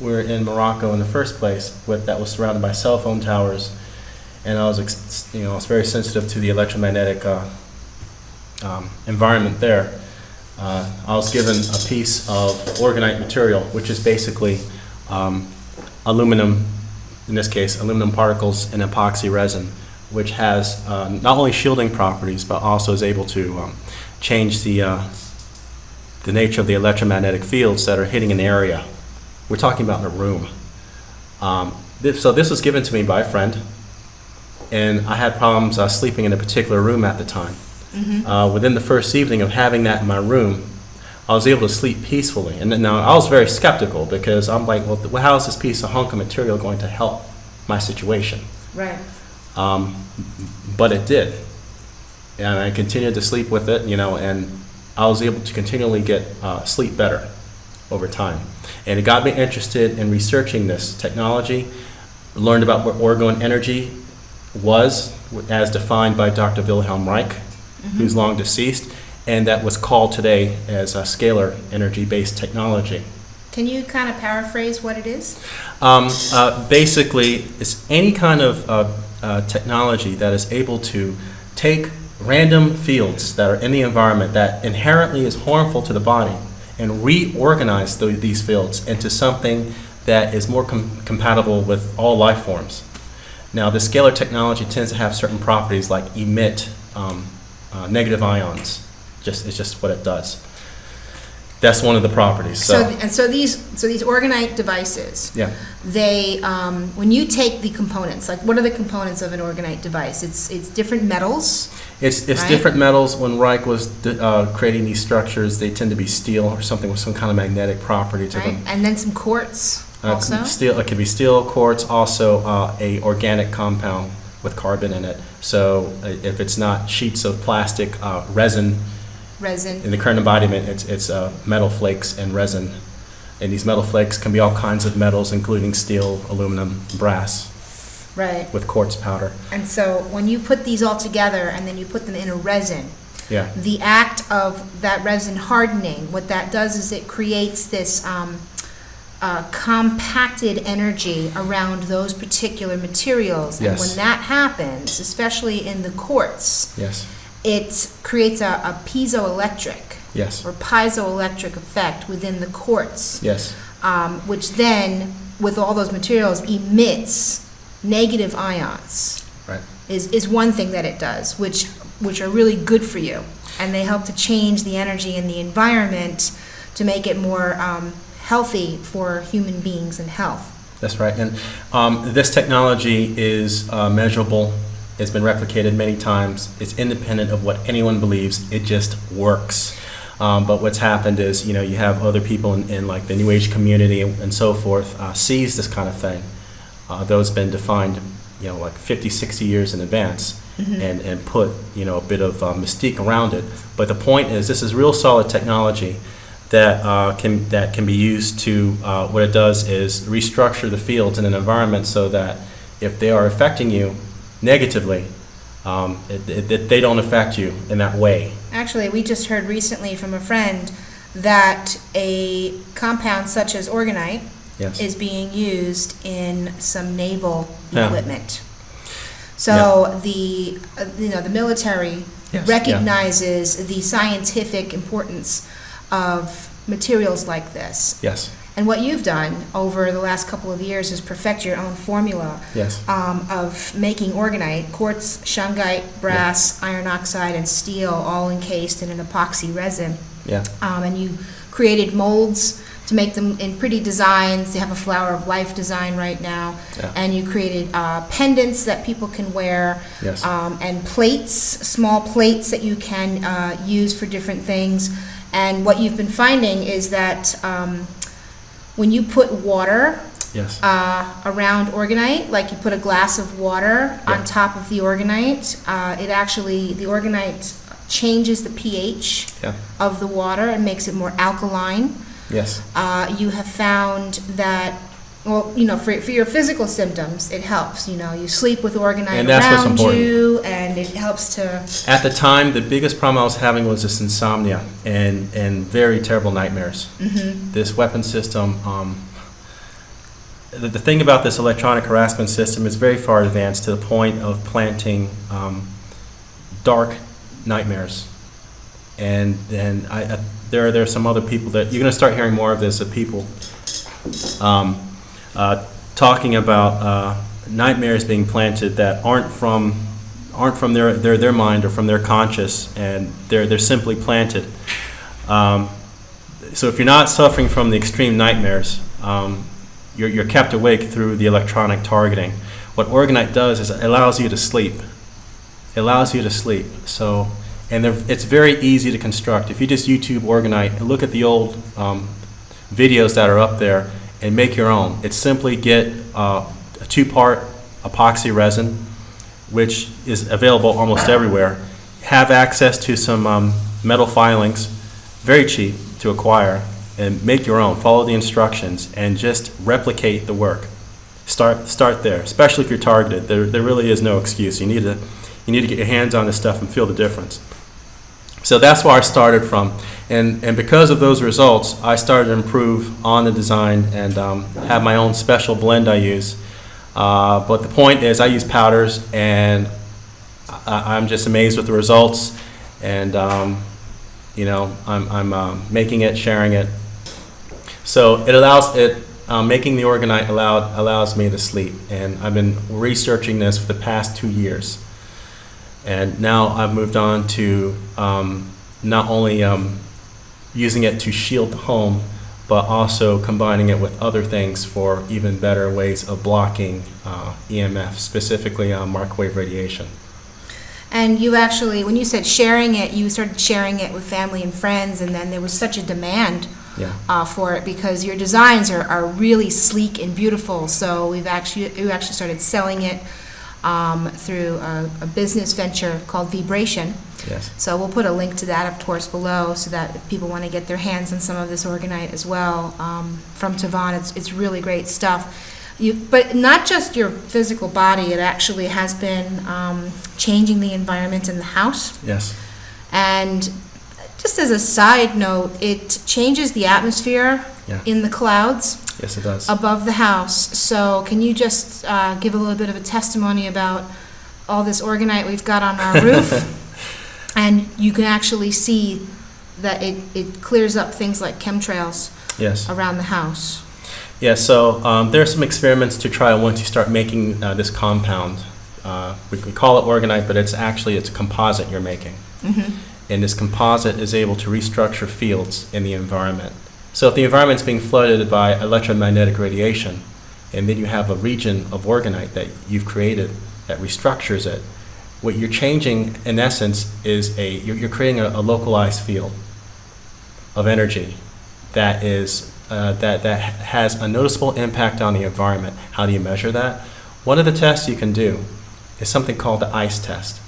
Speaker 2: we were in Morocco in the first place, that was surrounded by cell phone towers, and I was very sensitive to the electromagnetic environment there. I was given a piece of orgonite material, which is basically aluminum, in this case, aluminum particles and epoxy resin, which has not only shielding properties, but also is able to change the nature of the electromagnetic fields that are hitting an area. We're talking about in a room. So this was given to me by a friend, and I had problems sleeping in a particular room at the time. Within the first evening of having that in my room, I was able to sleep peacefully. And now I was very skeptical, because I'm like, well, how is this piece of hunk of material going to help my situation?
Speaker 1: Right.
Speaker 2: But it did. And I continued to sleep with it, and I was able to continually get sleep better over time. And it got me interested in researching this technology, learned about what orgone energy was, as defined by Dr. Wilhelm Reich, who's long deceased, and that was called today as a scalar energy-based technology.
Speaker 1: Can you kind of paraphrase what it is?
Speaker 2: Basically, it's any kind of technology that is able to take random fields that are in the environment that inherently is harmful to the body and reorganize these fields into something that is more compatible with all life forms. Now, the scalar technology tends to have certain properties like emit negative ions. It's just what it does. That's one of the properties.
Speaker 1: So these orgonite devices.
Speaker 2: Yeah.
Speaker 1: They when you take the components, like what are the components of an orgonite device? It's different metals.
Speaker 2: It's
Speaker 1: right?
Speaker 2: different metals. When Reich was creating these structures, they tend to be steel or something with some kind of magnetic property to
Speaker 1: Right.
Speaker 2: them.
Speaker 1: And then some quartz also.
Speaker 2: Steel. It could be steel, quartz, also a organic compound with carbon in it. So if it's not sheets of plastic, resin. In the current embodiment, it's metal flakes and resin. And these metal flakes can be all kinds of metals, including steel, aluminum, brass.
Speaker 1: Right.
Speaker 2: With quartz powder.
Speaker 1: And so when you put these all together and then you put them in a resin,
Speaker 2: yeah.
Speaker 1: The act of that resin hardening, what that does is it creates this compacted energy around those particular materials.
Speaker 2: Yes.
Speaker 1: And when that happens, especially in the quartz,
Speaker 2: yes.
Speaker 1: it creates a piezoelectric
Speaker 2: yes.
Speaker 1: or piezoelectric effect within the quartz,
Speaker 2: yes.
Speaker 1: Which then, with all those materials, emits negative ions.
Speaker 2: Right.
Speaker 1: Is one thing that it does, which are really good for you, and they help to change the energy in the environment to make it more healthy for human beings and health.
Speaker 2: That's right. And this technology is measurable. It's been replicated many times. It's independent of what anyone believes. It just works. But what's happened is, you have other people in like the New Age community and so forth sees this kind of thing. Those been defined, like 50, 60 years in advance, and put, a bit of mystique around it. But the point is, this is real solid technology that can be used to, what it does is restructure the fields in an environment so that if they are affecting you negatively, they don't affect you in that way.
Speaker 1: Actually, we just heard recently from a friend that a compound such as orgonite
Speaker 2: Yes.
Speaker 1: is being used in some naval
Speaker 2: Yeah.
Speaker 1: equipment. So the military
Speaker 2: Yes,
Speaker 1: recognizes the scientific importance of materials like this.
Speaker 2: Yes.
Speaker 1: And what you've done over the last couple of years is perfect your own formula
Speaker 2: Yes.
Speaker 1: of making orgonite, quartz, shungite, brass, iron oxide, and steel, all encased in an epoxy resin.
Speaker 2: Yeah.
Speaker 1: And you created molds to make them in pretty designs. You have a flower of life design right now.
Speaker 2: Yeah.
Speaker 1: And you created pendants that people can wear,
Speaker 2: Yes.
Speaker 1: and plates, small plates that you can use for different things. And what you've been finding is that when you put water
Speaker 2: Yes.
Speaker 1: around orgonite, like you put a glass of water
Speaker 2: Yeah.
Speaker 1: on top of the orgonite, the orgonite changes the pH
Speaker 2: Yeah.
Speaker 1: of the water and makes it more alkaline.
Speaker 2: Yes.
Speaker 1: You have found that, for your physical symptoms, it helps. You sleep with orgonite
Speaker 2: And that's what's
Speaker 1: around
Speaker 2: important.
Speaker 1: you, and it helps to.
Speaker 2: At the time, the biggest problem I was having was this insomnia and very terrible nightmares. This weapon system, the thing about this electronic harassment system is very far advanced to the point of planting dark nightmares. And there are some other people that you're going to start hearing more of this, of people talking about nightmares being planted that aren't from their mind or from their conscious, and they're simply planted. So if you're not suffering from the extreme nightmares, you're kept awake through the electronic targeting. What orgonite does is it allows you to sleep. It allows you to sleep. So, it's very easy to construct. If you just YouTube orgonite and look at the old videos that are up there and make your own, it's simply get a 2-part epoxy resin, which is available almost everywhere. Have access to some metal filings, very cheap to acquire, and make your own. Follow the instructions and just replicate the work. Start there, especially if you're targeted. There really is no excuse. You need to get your hands on this stuff and feel the difference. So that's where I started from, and because of those results, I started to improve on the design and have my own special blend I use. But the point is, I use powders, and I'm just amazed with the results, and I'm making it, sharing it. So making the orgonite allows me to sleep, and I've been researching this for the past 2 years. And now I've moved on to not only using it to shield the home, but also combining it with other things for even better ways of blocking EMF, specifically microwave radiation.
Speaker 1: And you actually, when you said sharing it, you started sharing it with family and friends, and then there was such a demand for it because your designs are really sleek and beautiful. So you actually started selling it through a business venture called Vibration.
Speaker 2: Yes.
Speaker 1: So we'll put a link to that, of course, below, so that if people want to get their hands on some of this orgonite as well from Tavon. It's really great stuff. But not just your physical body, it actually has been changing the environment in the house.
Speaker 2: Yes.
Speaker 1: And just as a side note, it changes the atmosphere in the clouds.
Speaker 2: Yes, it does.
Speaker 1: Above the house. So can you just give a little bit of a testimony about all this orgonite we've got on our roof? And you can actually see that it clears up things like chemtrails around the house.
Speaker 2: Yeah, so there are some experiments to try once you start making this compound. We call it orgonite, but it's a composite you're making. Mm-hmm. And this composite is able to restructure fields in the environment. So if the environment's being flooded by electromagnetic radiation, and then you have a region of orgonite that you've created that restructures it, what you're changing, in essence, is you're creating a localized field of energy that is that has a noticeable impact on the environment. How do you measure that? One of the tests you can do is something called the ice test.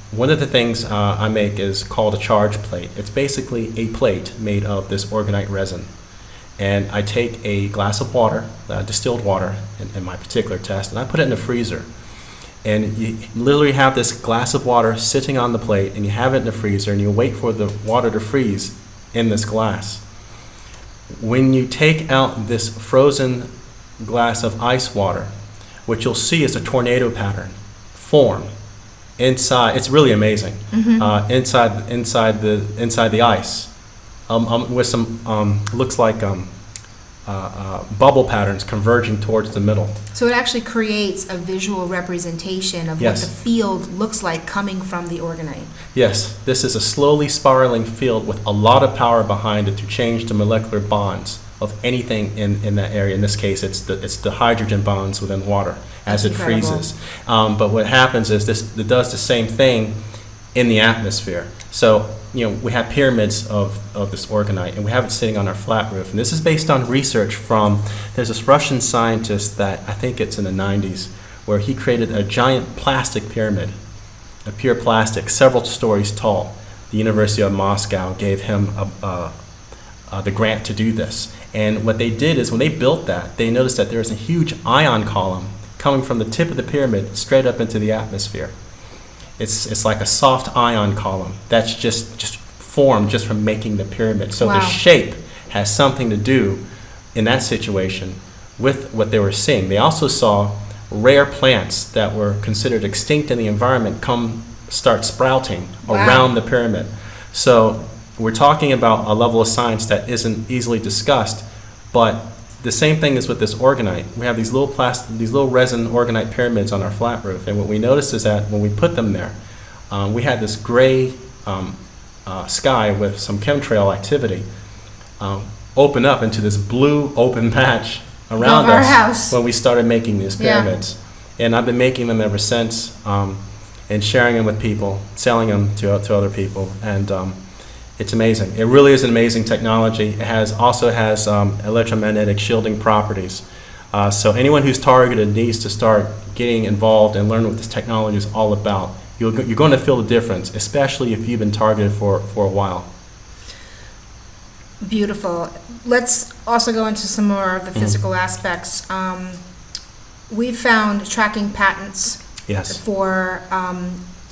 Speaker 2: One of the things I make is called a charge plate. It's basically a plate made of this orgonite resin. And I take a glass of water, distilled water in my particular test, and I put it in the freezer. And you literally have this glass of water sitting on the plate, and you have it in the freezer, and you wait for the water to freeze in this glass. When you take out this frozen glass of ice water, what you'll see is a tornado pattern form inside. It's really amazing. Inside the ice, with some looks like bubble patterns converging towards the middle.
Speaker 1: So it actually creates a visual representation of what
Speaker 2: Yes.
Speaker 1: the field looks like coming from the orgonite.
Speaker 2: Yes, this is a slowly spiraling field with a lot of power behind it to change the molecular bonds of anything in that area. In this case, it's the hydrogen bonds within water as it
Speaker 1: That's incredible.
Speaker 2: freezes. But what happens is it does the same thing in the atmosphere. So, we have pyramids of this orgonite, and we have it sitting on our flat roof. And this is based on research there's this Russian scientist that I think it's in the 90s, where he created a giant plastic pyramid, a pure plastic, several stories tall. The University of Moscow gave him the grant to do this. And what they did is when they built that, they noticed that there was a huge ion column coming from the tip of the pyramid straight up into the atmosphere. It's like a soft ion column that's just formed just from making the pyramid. So
Speaker 1: Wow.
Speaker 2: the shape has something to do in that situation with what they were seeing. They also saw rare plants that were considered extinct in the environment start sprouting
Speaker 1: Wow.
Speaker 2: around the pyramid. So we're talking about a level of science that isn't easily discussed, but the same thing is with this orgonite. We have these little resin orgonite pyramids on our flat roof, and what we noticed is that when we put them there, we had this gray sky with some chemtrail activity open up into this blue open patch around
Speaker 1: Above our
Speaker 2: us
Speaker 1: house.
Speaker 2: when we started making these
Speaker 1: Yeah.
Speaker 2: pyramids. And I've been making them ever since, and sharing them with people, selling them to other people, and it's amazing. It really is an amazing technology. It also has electromagnetic shielding properties. So anyone who's targeted needs to start getting involved and learn what this technology is all about. You're going to feel the difference, especially if you've been targeted for a while.
Speaker 1: Beautiful. Let's also go into some more of the physical aspects. We found tracking patents
Speaker 2: Yes.
Speaker 1: for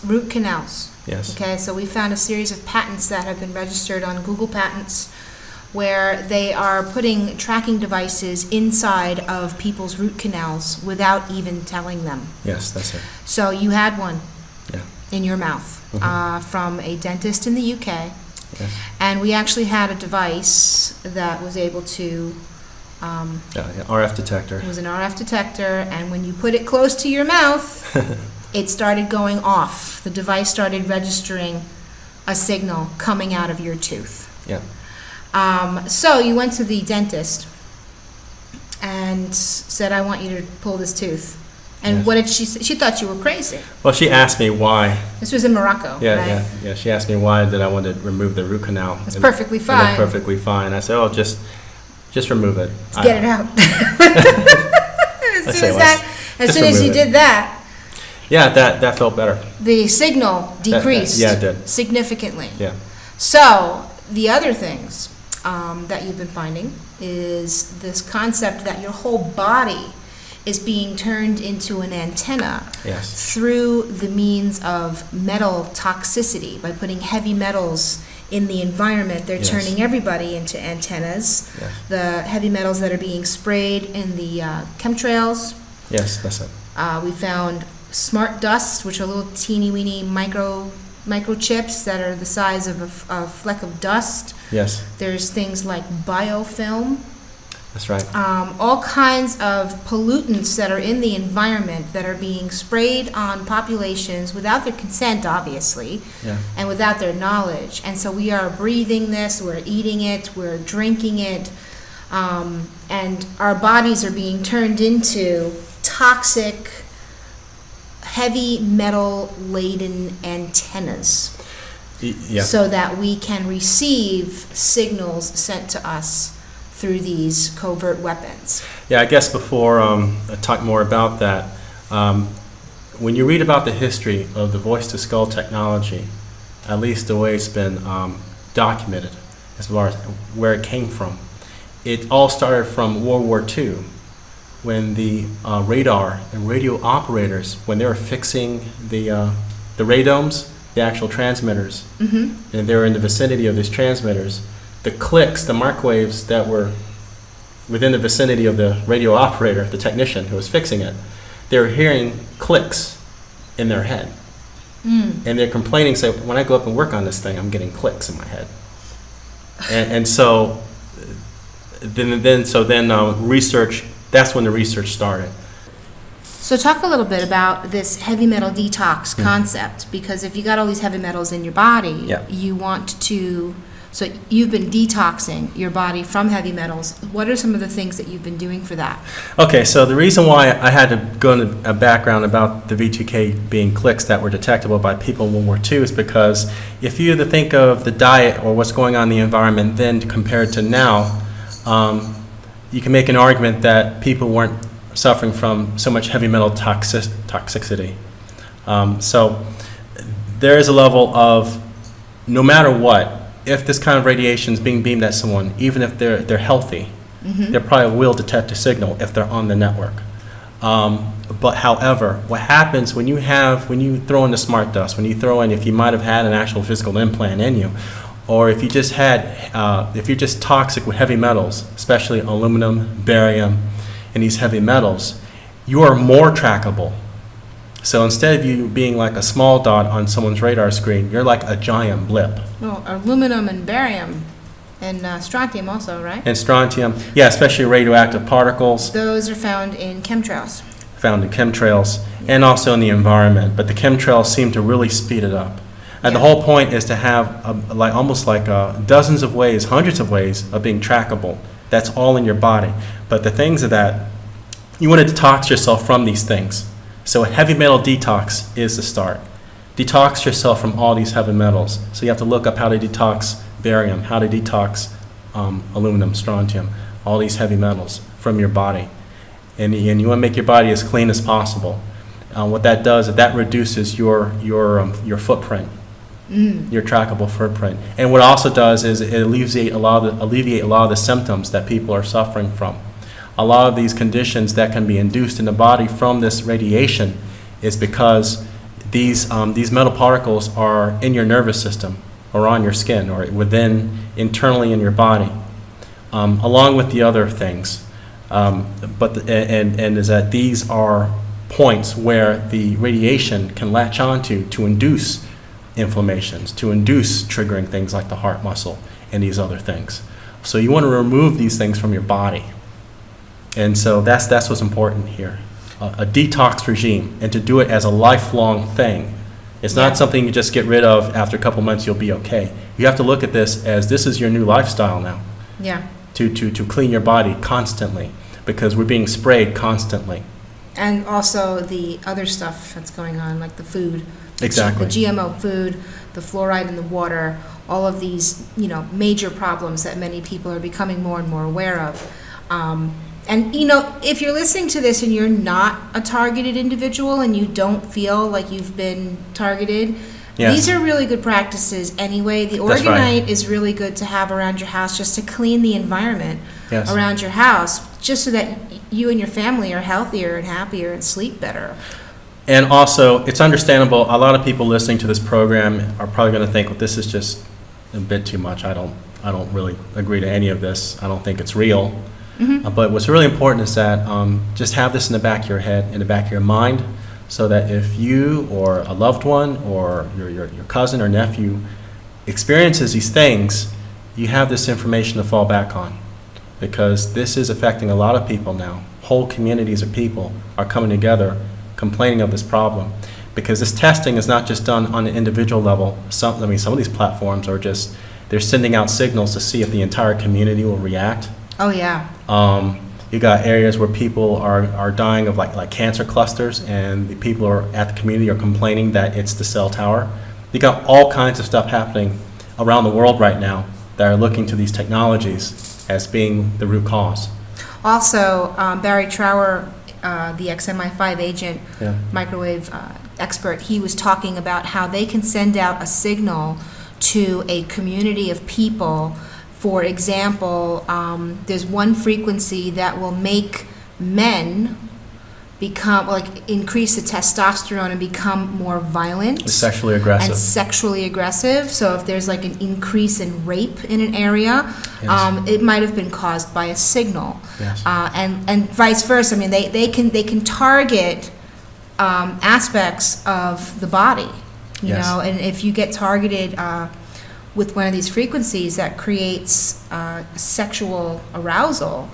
Speaker 1: root canals.
Speaker 2: Yes.
Speaker 1: Okay, so we found a series of patents that have been registered on Google Patents where they are putting tracking devices inside of people's root canals without even telling them.
Speaker 2: Yes, that's it.
Speaker 1: So you had one
Speaker 2: Yeah.
Speaker 1: in your mouth from a dentist in the UK,
Speaker 2: Yes.
Speaker 1: and we actually had a device that was able to,
Speaker 2: Yeah, RF detector.
Speaker 1: it was an RF detector, and when you put it close to your mouth, it started going off. The device started registering a signal coming out of your tooth.
Speaker 2: Yeah.
Speaker 1: So you went to the dentist and said, I want you to pull this tooth. And
Speaker 2: Yes.
Speaker 1: what did she say? She thought you were crazy.
Speaker 2: Well, she asked me why.
Speaker 1: This was in Morocco,
Speaker 2: Yeah,
Speaker 1: right?
Speaker 2: yeah. She asked me why did I want to remove the root canal.
Speaker 1: It's
Speaker 2: And-
Speaker 1: perfectly
Speaker 2: and
Speaker 1: fine.
Speaker 2: it's perfectly fine. I said, oh, just remove it.
Speaker 1: Let's get it out.
Speaker 2: say
Speaker 1: As
Speaker 2: just
Speaker 1: soon as you
Speaker 2: remove it.
Speaker 1: did that,
Speaker 2: Yeah, that felt better.
Speaker 1: the signal decreased
Speaker 2: yeah, it did.
Speaker 1: significantly.
Speaker 2: Yeah.
Speaker 1: So the other things that you've been finding is this concept that your whole body is being turned into an antenna
Speaker 2: Yes.
Speaker 1: through the means of metal toxicity. By putting heavy metals in the environment, they're
Speaker 2: Yes.
Speaker 1: turning everybody into antennas.
Speaker 2: Yes.
Speaker 1: The heavy metals that are being sprayed in the chemtrails.
Speaker 2: Yes, that's it.
Speaker 1: We found smart dust, which are little teeny weeny microchips that are the size of a fleck of dust.
Speaker 2: Yes.
Speaker 1: There's things like biofilm.
Speaker 2: That's right.
Speaker 1: All kinds of pollutants that are in the environment that are being sprayed on populations without their consent, obviously,
Speaker 2: Yeah.
Speaker 1: and without their knowledge. And so we are breathing this, we're eating it, we're drinking it, and our bodies are being turned into toxic, heavy metal-laden antennas,
Speaker 2: Yeah.
Speaker 1: so that we can receive signals sent to us through these covert weapons.
Speaker 2: Yeah, I guess before I talk more about that, when you read about the history of the voice-to-skull technology, at least the way it's been documented as far as where it came from, it all started from World War II, when the radar and radio operators, when they were fixing the radomes, the actual transmitters, and they were in the vicinity of these transmitters, the clicks, the microwaves that were within the vicinity of the radio operator, the technician who was fixing it, they were hearing clicks in their head. And they're complaining, say, when I go up and work on this thing, I'm getting clicks in my head. And so then research, that's when the research started.
Speaker 1: So talk a little bit about this heavy metal detox concept, because if you got all these heavy metals in your body,
Speaker 2: Yeah.
Speaker 1: you want to, so you've been detoxing your body from heavy metals. What are some of the things that you've been doing for that?
Speaker 2: Okay, so the reason why I had to go into a background about the v2K being clicks that were detectable by people in World War II is because if you think of the diet or what's going on in the environment then compared to now, you can make an argument that people weren't suffering from so much heavy metal toxicity. So there is a level of, no matter what, if this kind of radiation is being beamed at someone, even if they're healthy, they probably will detect a signal if they're on the network. But however, what happens when you throw in the smart dust, when you throw in, if you might have had an actual physical implant in you, or if you just if you're just toxic with heavy metals, especially aluminum, barium, and these heavy metals, you are more trackable. So instead of you being like a small dot on someone's radar screen, you're like a giant blip.
Speaker 1: Well, aluminum and barium and strontium also, right?
Speaker 2: And strontium, yeah, especially radioactive particles.
Speaker 1: Those are found in chemtrails.
Speaker 2: Found in chemtrails and also in the environment, but the chemtrails seem to really speed it up. And the whole point is to have almost like dozens of ways, hundreds of ways of being trackable. That's all in your body. But the things are that you want to detox yourself from these things. So a heavy metal detox is the start. Detox yourself from all these heavy metals. So you have to look up how to detox barium, how to detox aluminum, strontium, all these heavy metals from your body. And you want to make your body as clean as possible. What that does is that reduces your footprint, your trackable footprint. And what it also does is it alleviate a lot of the symptoms that people are suffering from. A lot of these conditions that can be induced in the body from this radiation is because these metal particles are in your nervous system or on your skin or internally in your body, along with the other things. Is that these are points where the radiation can latch onto to induce inflammations, to induce triggering things like the heart muscle and these other things. So you want to remove these things from your body. And so that's what's important here. A detox regime, and to do it as a lifelong thing. It's not something you just get rid of after a couple months, you'll be okay. You have to look at this as this is your new lifestyle now.
Speaker 1: Yeah.
Speaker 2: To clean your body constantly, because we're being sprayed constantly.
Speaker 1: And also the other stuff that's going on, like the food.
Speaker 2: Exactly.
Speaker 1: The GMO food, the fluoride in the water, all of these, major problems that many people are becoming more and more aware of. And, if you're listening to this and you're not a targeted individual and you don't feel like you've been targeted, these are really good practices anyway. The Organite is really good to have around your house just to clean the environment around your house, just so that you and your family are healthier and happier and sleep better.
Speaker 2: And also, it's understandable, a lot of people listening to this program are probably going to think, well, this is just a bit too much. I don't really agree to any of this. I don't think it's real. But what's really important is that just have this in the back of your head, in the back of your mind, so that if you or a loved one or your cousin or nephew experiences these things, you have this information to fall back on. because this is affecting a lot of people now. Whole communities of people are coming together complaining of this problem, because this testing is not just done on an individual level. Some of these platforms are just, they're sending out signals to see if the entire community will react.
Speaker 1: Oh, yeah.
Speaker 2: You got areas where people are dying of like cancer clusters, and the people are at the community are complaining that it's the cell tower. You got all kinds of stuff happening around the world right now that are looking to these technologies as being the root cause.
Speaker 1: Also, Barry Trower, the XMI5 agent,
Speaker 2: Yeah.
Speaker 1: microwave expert, he was talking about how they can send out a signal to a community of people. For example, there's one frequency that will make men become, like, increase the testosterone and become more violent.
Speaker 2: It's sexually aggressive.
Speaker 1: And sexually aggressive. So if there's like an increase in rape in an area,
Speaker 2: Yes.
Speaker 1: it might have been caused by a signal.
Speaker 2: Yes.
Speaker 1: And vice versa. I mean, they can target aspects of the body, you
Speaker 2: Yes.
Speaker 1: know, and if you get targeted with one of these frequencies that creates sexual arousal,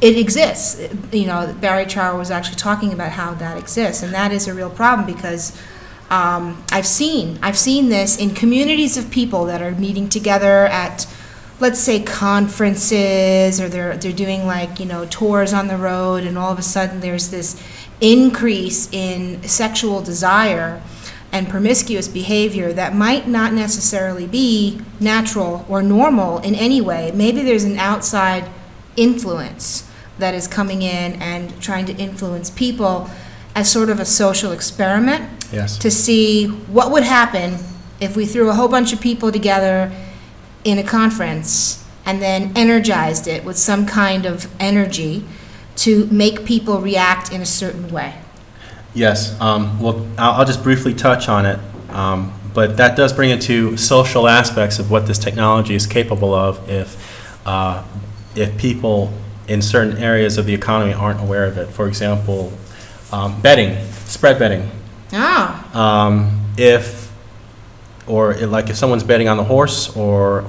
Speaker 1: it exists. You know, Barry Trower was actually talking about how that exists, and that is a real problem, because I've seen this in communities of people that are meeting together at, let's say, conferences, or they're doing, like, you know, tours on the road, and all of a sudden there's this increase in sexual desire and promiscuous behavior that might not necessarily be natural or normal in any way. Maybe there's an outside influence that is coming in and trying to influence people as sort of a social experiment.
Speaker 2: Yes.
Speaker 1: To see what would happen if we threw a whole bunch of people together in a conference and then energized it with some kind of energy to make people react in a certain way.
Speaker 2: Yes. Well, I'll just briefly touch on it, but that does bring it to social aspects of what this technology is capable of if people in certain areas of the economy aren't aware of it. For example, betting, spread betting. If someone's betting on the horse or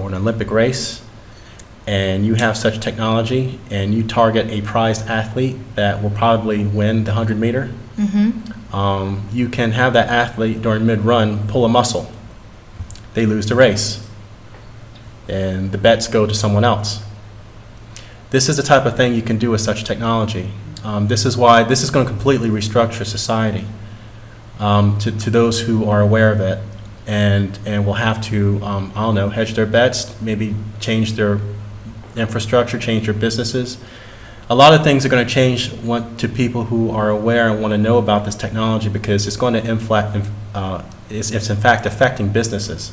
Speaker 2: an Olympic race, and you have such technology and you target a prized athlete that will probably win the 100-meter, you can have that athlete during mid-run pull a muscle. They lose the race, and the bets go to someone else. This is the type of thing you can do with such technology. This is why this is going to completely restructure society to those who are aware of it, and will have to, hedge their bets, maybe change their infrastructure, change their businesses. A lot of things are going to change to people who are aware and want to know about this technology, because it's going to it's in fact affecting businesses.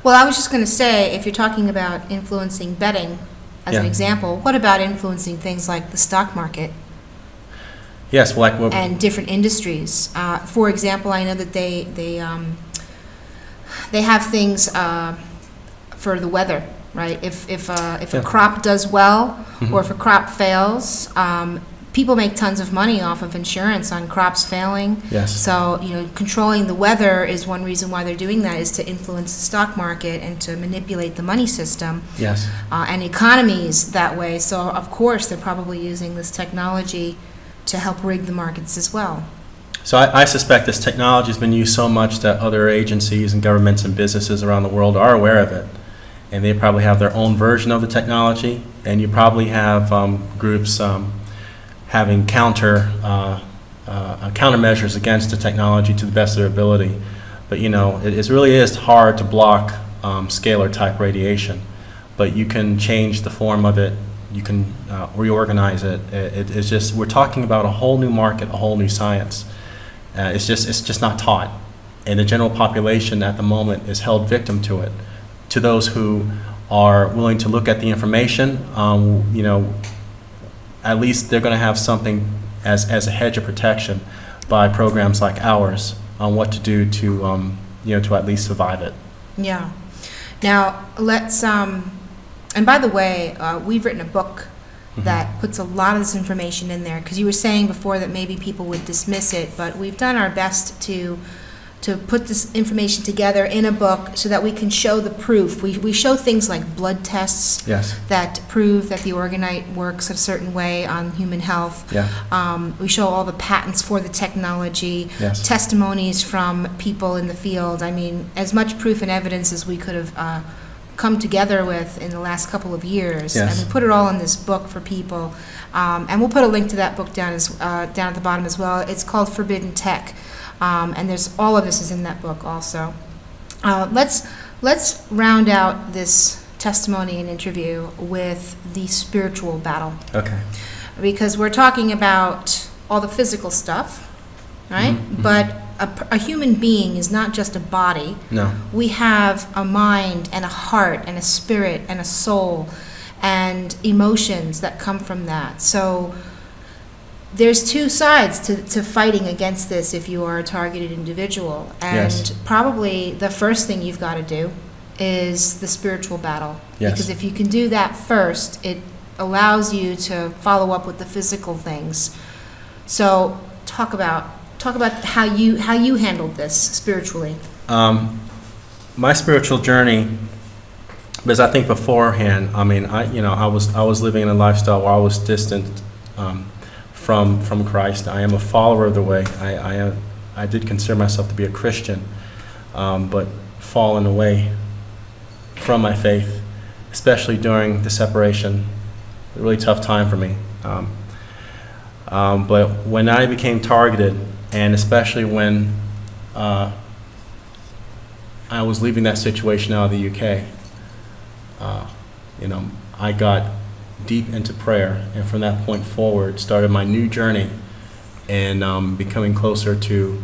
Speaker 1: Well, I was just going to say, if you're talking about influencing betting as an example, what about influencing things like the stock market?
Speaker 2: Yes, well,
Speaker 1: and different industries. For example, I know that they have things for the weather, right? If a crop does well, or if a crop fails, people make tons of money off of insurance on crops failing.
Speaker 2: Yes.
Speaker 1: So, controlling the weather is one reason why they're doing that, is to influence the stock market and to manipulate the money system.
Speaker 2: Yes.
Speaker 1: And economies that way. So, of course, they're probably using this technology to help rig the markets as well.
Speaker 2: So I suspect this technology has been used so much that other agencies and governments and businesses around the world are aware of it. And they probably have their own version of the technology. And you probably have groups having countermeasures against the technology to the best of their ability. But it really is hard to block scalar type radiation. But you can change the form of it. You can reorganize it. It's just, we're talking about a whole new market, a whole new science. It's just not taught, and the general population at the moment is held victim to it. To those who are willing to look at the information, at least they're going to have something as a hedge of protection by programs like ours on what to do to to at least survive it.
Speaker 1: Yeah. Now let's. And by the way, we've written a book that puts a lot of this information in there, because you were saying before that maybe people would dismiss it, but we've done our best to put this information together in a book so that we can show the proof. We show things like blood tests
Speaker 2: Yes.
Speaker 1: that prove that the orgonite works a certain way on human health.
Speaker 2: Yeah.
Speaker 1: We show all the patents for the technology,
Speaker 2: Yes.
Speaker 1: testimonies from people in the field. I mean, as much proof and evidence as we could have come together with in the last couple of years.
Speaker 2: Yes.
Speaker 1: And we put it all in this book for people. And we'll put a link to that book down at the bottom as well. It's called Forbidden Tech. And there's all of this is in that book also. Let's round out this testimony and interview with the spiritual battle,
Speaker 2: Okay.
Speaker 1: because we're talking about all the physical stuff, right?
Speaker 2: Mhm.
Speaker 1: But a human being is not just a body.
Speaker 2: No.
Speaker 1: We have a mind and a heart and a spirit and a soul and emotions that come from that. So there's two sides to fighting against this if you are a targeted individual. And
Speaker 2: Yes.
Speaker 1: probably the first thing you've got to do is the spiritual battle.
Speaker 2: Yes.
Speaker 1: Because if you can do that first, it allows you to follow up with the physical things. So talk about how you handled this spiritually.
Speaker 2: My spiritual journey, because I think beforehand, I mean, I was living in a lifestyle where I was distant from Christ. I am a follower of the way. I did consider myself to be a Christian, but fallen away from my faith, especially during the separation. A really tough time for me. But when I became targeted, and especially when I was leaving that situation out of the UK, I got deep into prayer, and from that point forward started my new journey and becoming closer to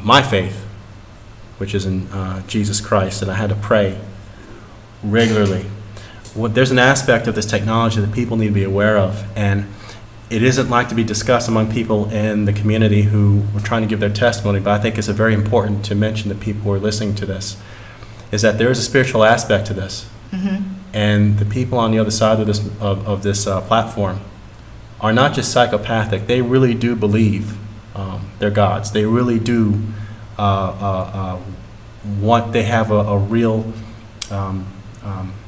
Speaker 2: my faith, which is in Jesus Christ, and I had to pray regularly. There's an aspect of this technology that people need to be aware of, and it isn't like to be discussed among people in the community who were trying to give their testimony, but I think it's very important to mention to people who are listening to this, is that there is a spiritual aspect to this.
Speaker 1: Mm-hmm.
Speaker 2: And the people on the other side of this platform are not just psychopathic. They really do believe they're gods. They really do they have a real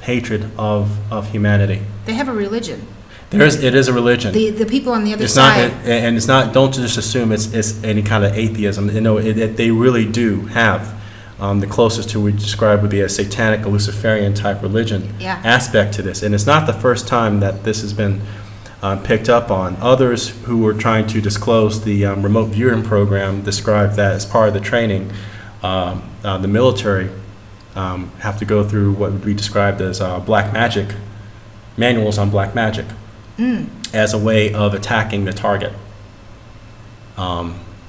Speaker 2: hatred of humanity.
Speaker 1: They have a religion.
Speaker 2: It is a religion.
Speaker 1: The people on the other
Speaker 2: It's
Speaker 1: side.
Speaker 2: not, and it's not. Don't just assume it's any kind of atheism. They really do have the closest to we describe would be a satanic, a Luciferian type religion aspect to this. And it's not the first time that this has been picked up on. Others who were trying to disclose the remote viewing program described that as part of the training, the military have to go through what would be described as black magic, manuals on black magic, as a way of attacking the target.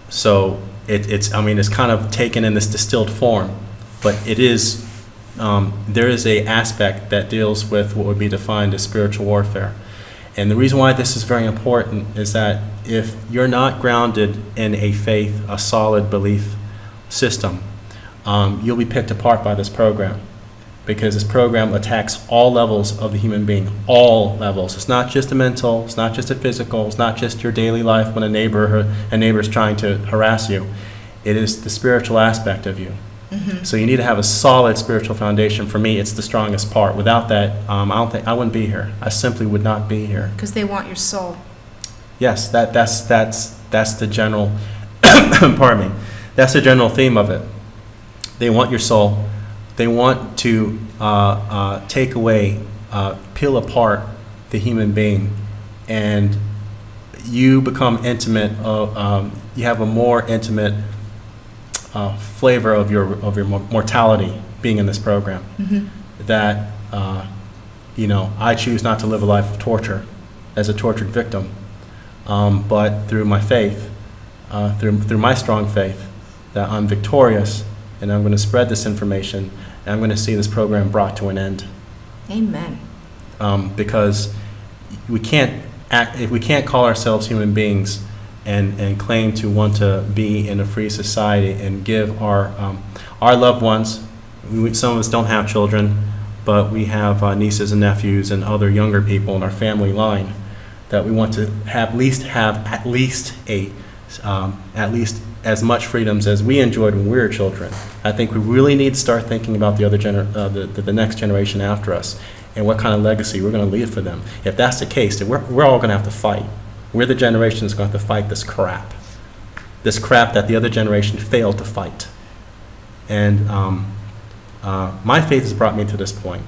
Speaker 2: So it's kind of taken in this distilled form, but it is, there is a aspect that deals with what would be defined as spiritual warfare. And the reason why this is very important is that if you're not grounded in a faith, a solid belief system, you'll be picked apart by this program, because this program attacks all levels of the human being, all levels. It's not just a mental, it's not just a physical, it's not just your daily life when a neighbor is trying to harass you. It is the spiritual aspect of you. Mm-hmm. So you need to have a solid spiritual foundation. For me, it's the strongest part. Without that, I wouldn't be here. I simply would not be here.
Speaker 1: Because they want your soul.
Speaker 2: Yes, that's the general, pardon me, that's the general theme of it. They want your soul. They want to take away, peel apart the human being, and you become intimate. You have a more intimate flavor of your mortality being in this program. Mm-hmm. That I choose not to live a life of torture as a tortured victim, but through my faith, through my strong faith, that I'm victorious, and I'm going to spread this information, and I'm going to see this program brought to an end.
Speaker 1: Amen.
Speaker 2: Because we can't call ourselves human beings and claim to want to be in a free society and give our loved ones. Some of us don't have children, but we have nieces and nephews and other younger people in our family line that we want to have at least a at least as much freedoms as we enjoyed when we were children. I think we really need to start thinking about the next generation after us and what kind of legacy we're going to leave for them. If that's the case, then we're all going to have to fight. We're the generation that's going to have to fight this crap that the other generation failed to fight. And my faith has brought me to this point.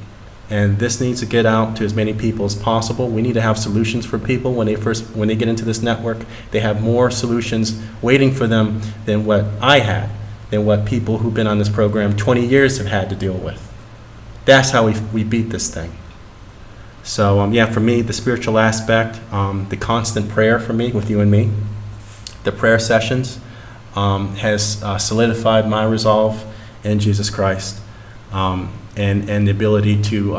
Speaker 2: And this needs to get out to as many people as possible. We need to have solutions for people when they get into this network. They have more solutions waiting for them than what I had, than what people who've been on this program 20 years have had to deal with. That's how we beat this thing. So for me, the spiritual aspect, the constant prayer for me, with you and me, the prayer sessions has solidified my resolve in Jesus Christ. And the ability to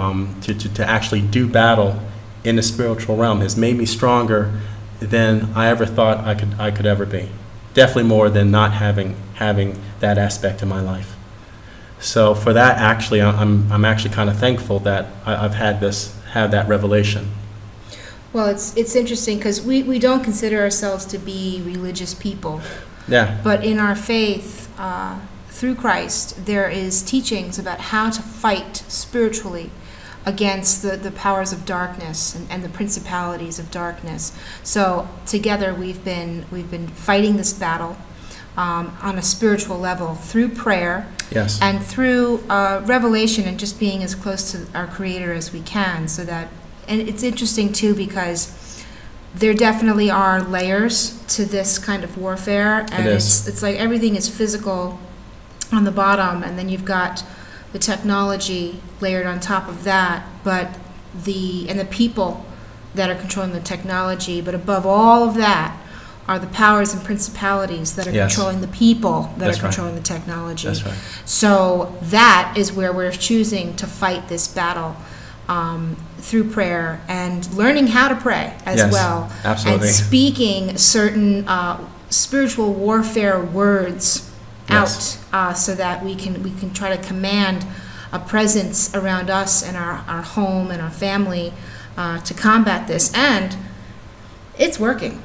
Speaker 2: actually do battle in the spiritual realm has made me stronger than I ever thought I could ever be. Definitely more than not having that aspect in my life. So for that, actually, I'm actually kind of thankful that I've had that revelation.
Speaker 1: Well, it's interesting because we don't consider ourselves to be religious people.
Speaker 2: Yeah.
Speaker 1: But in our faith, through Christ, there is teachings about how to fight spiritually against the powers of darkness and the principalities of darkness. So together we've been fighting this battle on a spiritual level through prayer.
Speaker 2: Yes.
Speaker 1: And through revelation and just being as close to our Creator as we can. So that, and it's interesting too because there definitely are layers to this kind of warfare, and it's like everything is physical on the bottom, and then you've got the technology layered on top of that, but the people that are controlling the technology, but above all of that are the powers and principalities that are controlling the people that are controlling the technology.
Speaker 2: That's right.
Speaker 1: So that is where we're choosing to fight this battle through prayer and learning how to pray as well.
Speaker 2: Absolutely.
Speaker 1: And speaking certain spiritual warfare words out, so that we can try to command a presence around us and our home and our family to combat this. And it's working.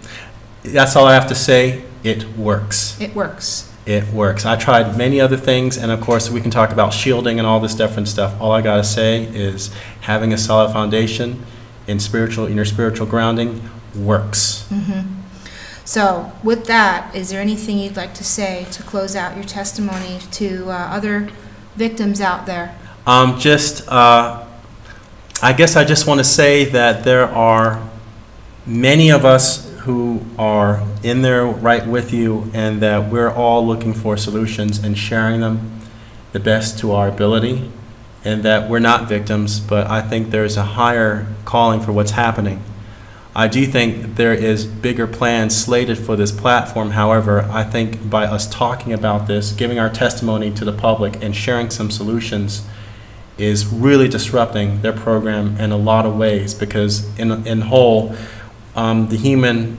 Speaker 2: That's all I have to say. It works.
Speaker 1: It works.
Speaker 2: It works. I tried many other things, and of course we can talk about shielding and all this different stuff. All I got to say is having a solid foundation in your spiritual grounding works.
Speaker 1: Mm-hmm. So with that, is there anything you'd like to say to close out your testimony to other victims out there?
Speaker 2: I guess I just want to say that there are many of us who are in there right with you, and that we're all looking for solutions and sharing them the best to our ability, and that we're not victims, but I think there's a higher calling for what's happening. I do think there is bigger plans slated for this platform. However, I think by us talking about this, giving our testimony to the public and sharing some solutions is really disrupting their program in a lot of ways, because in whole, the human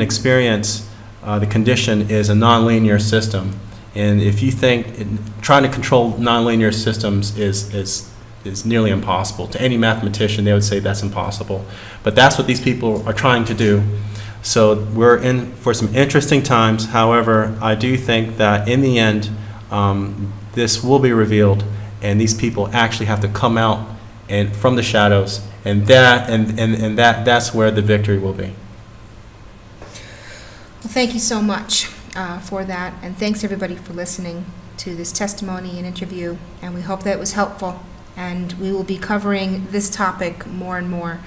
Speaker 2: experience, the condition is a nonlinear system. And if you think trying to control nonlinear systems is nearly impossible. To any mathematician, they would say that's impossible. But that's what these people are trying to do. So we're in for some interesting times. However, I do think that in the end, this will be revealed, and these people actually have to come out and from the shadows, and that's where the victory will be.
Speaker 1: Well, thank you so much for that, and thanks everybody for listening to this testimony and interview, and we hope that it was helpful. And we will be covering this topic more and more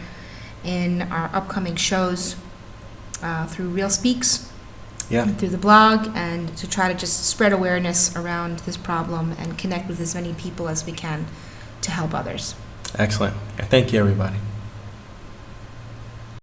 Speaker 1: in our upcoming shows through Real Speaks, and through the blog, and to try to just spread awareness around this problem and connect with as many people as we can to help others.
Speaker 2: Excellent. Thank you, everybody.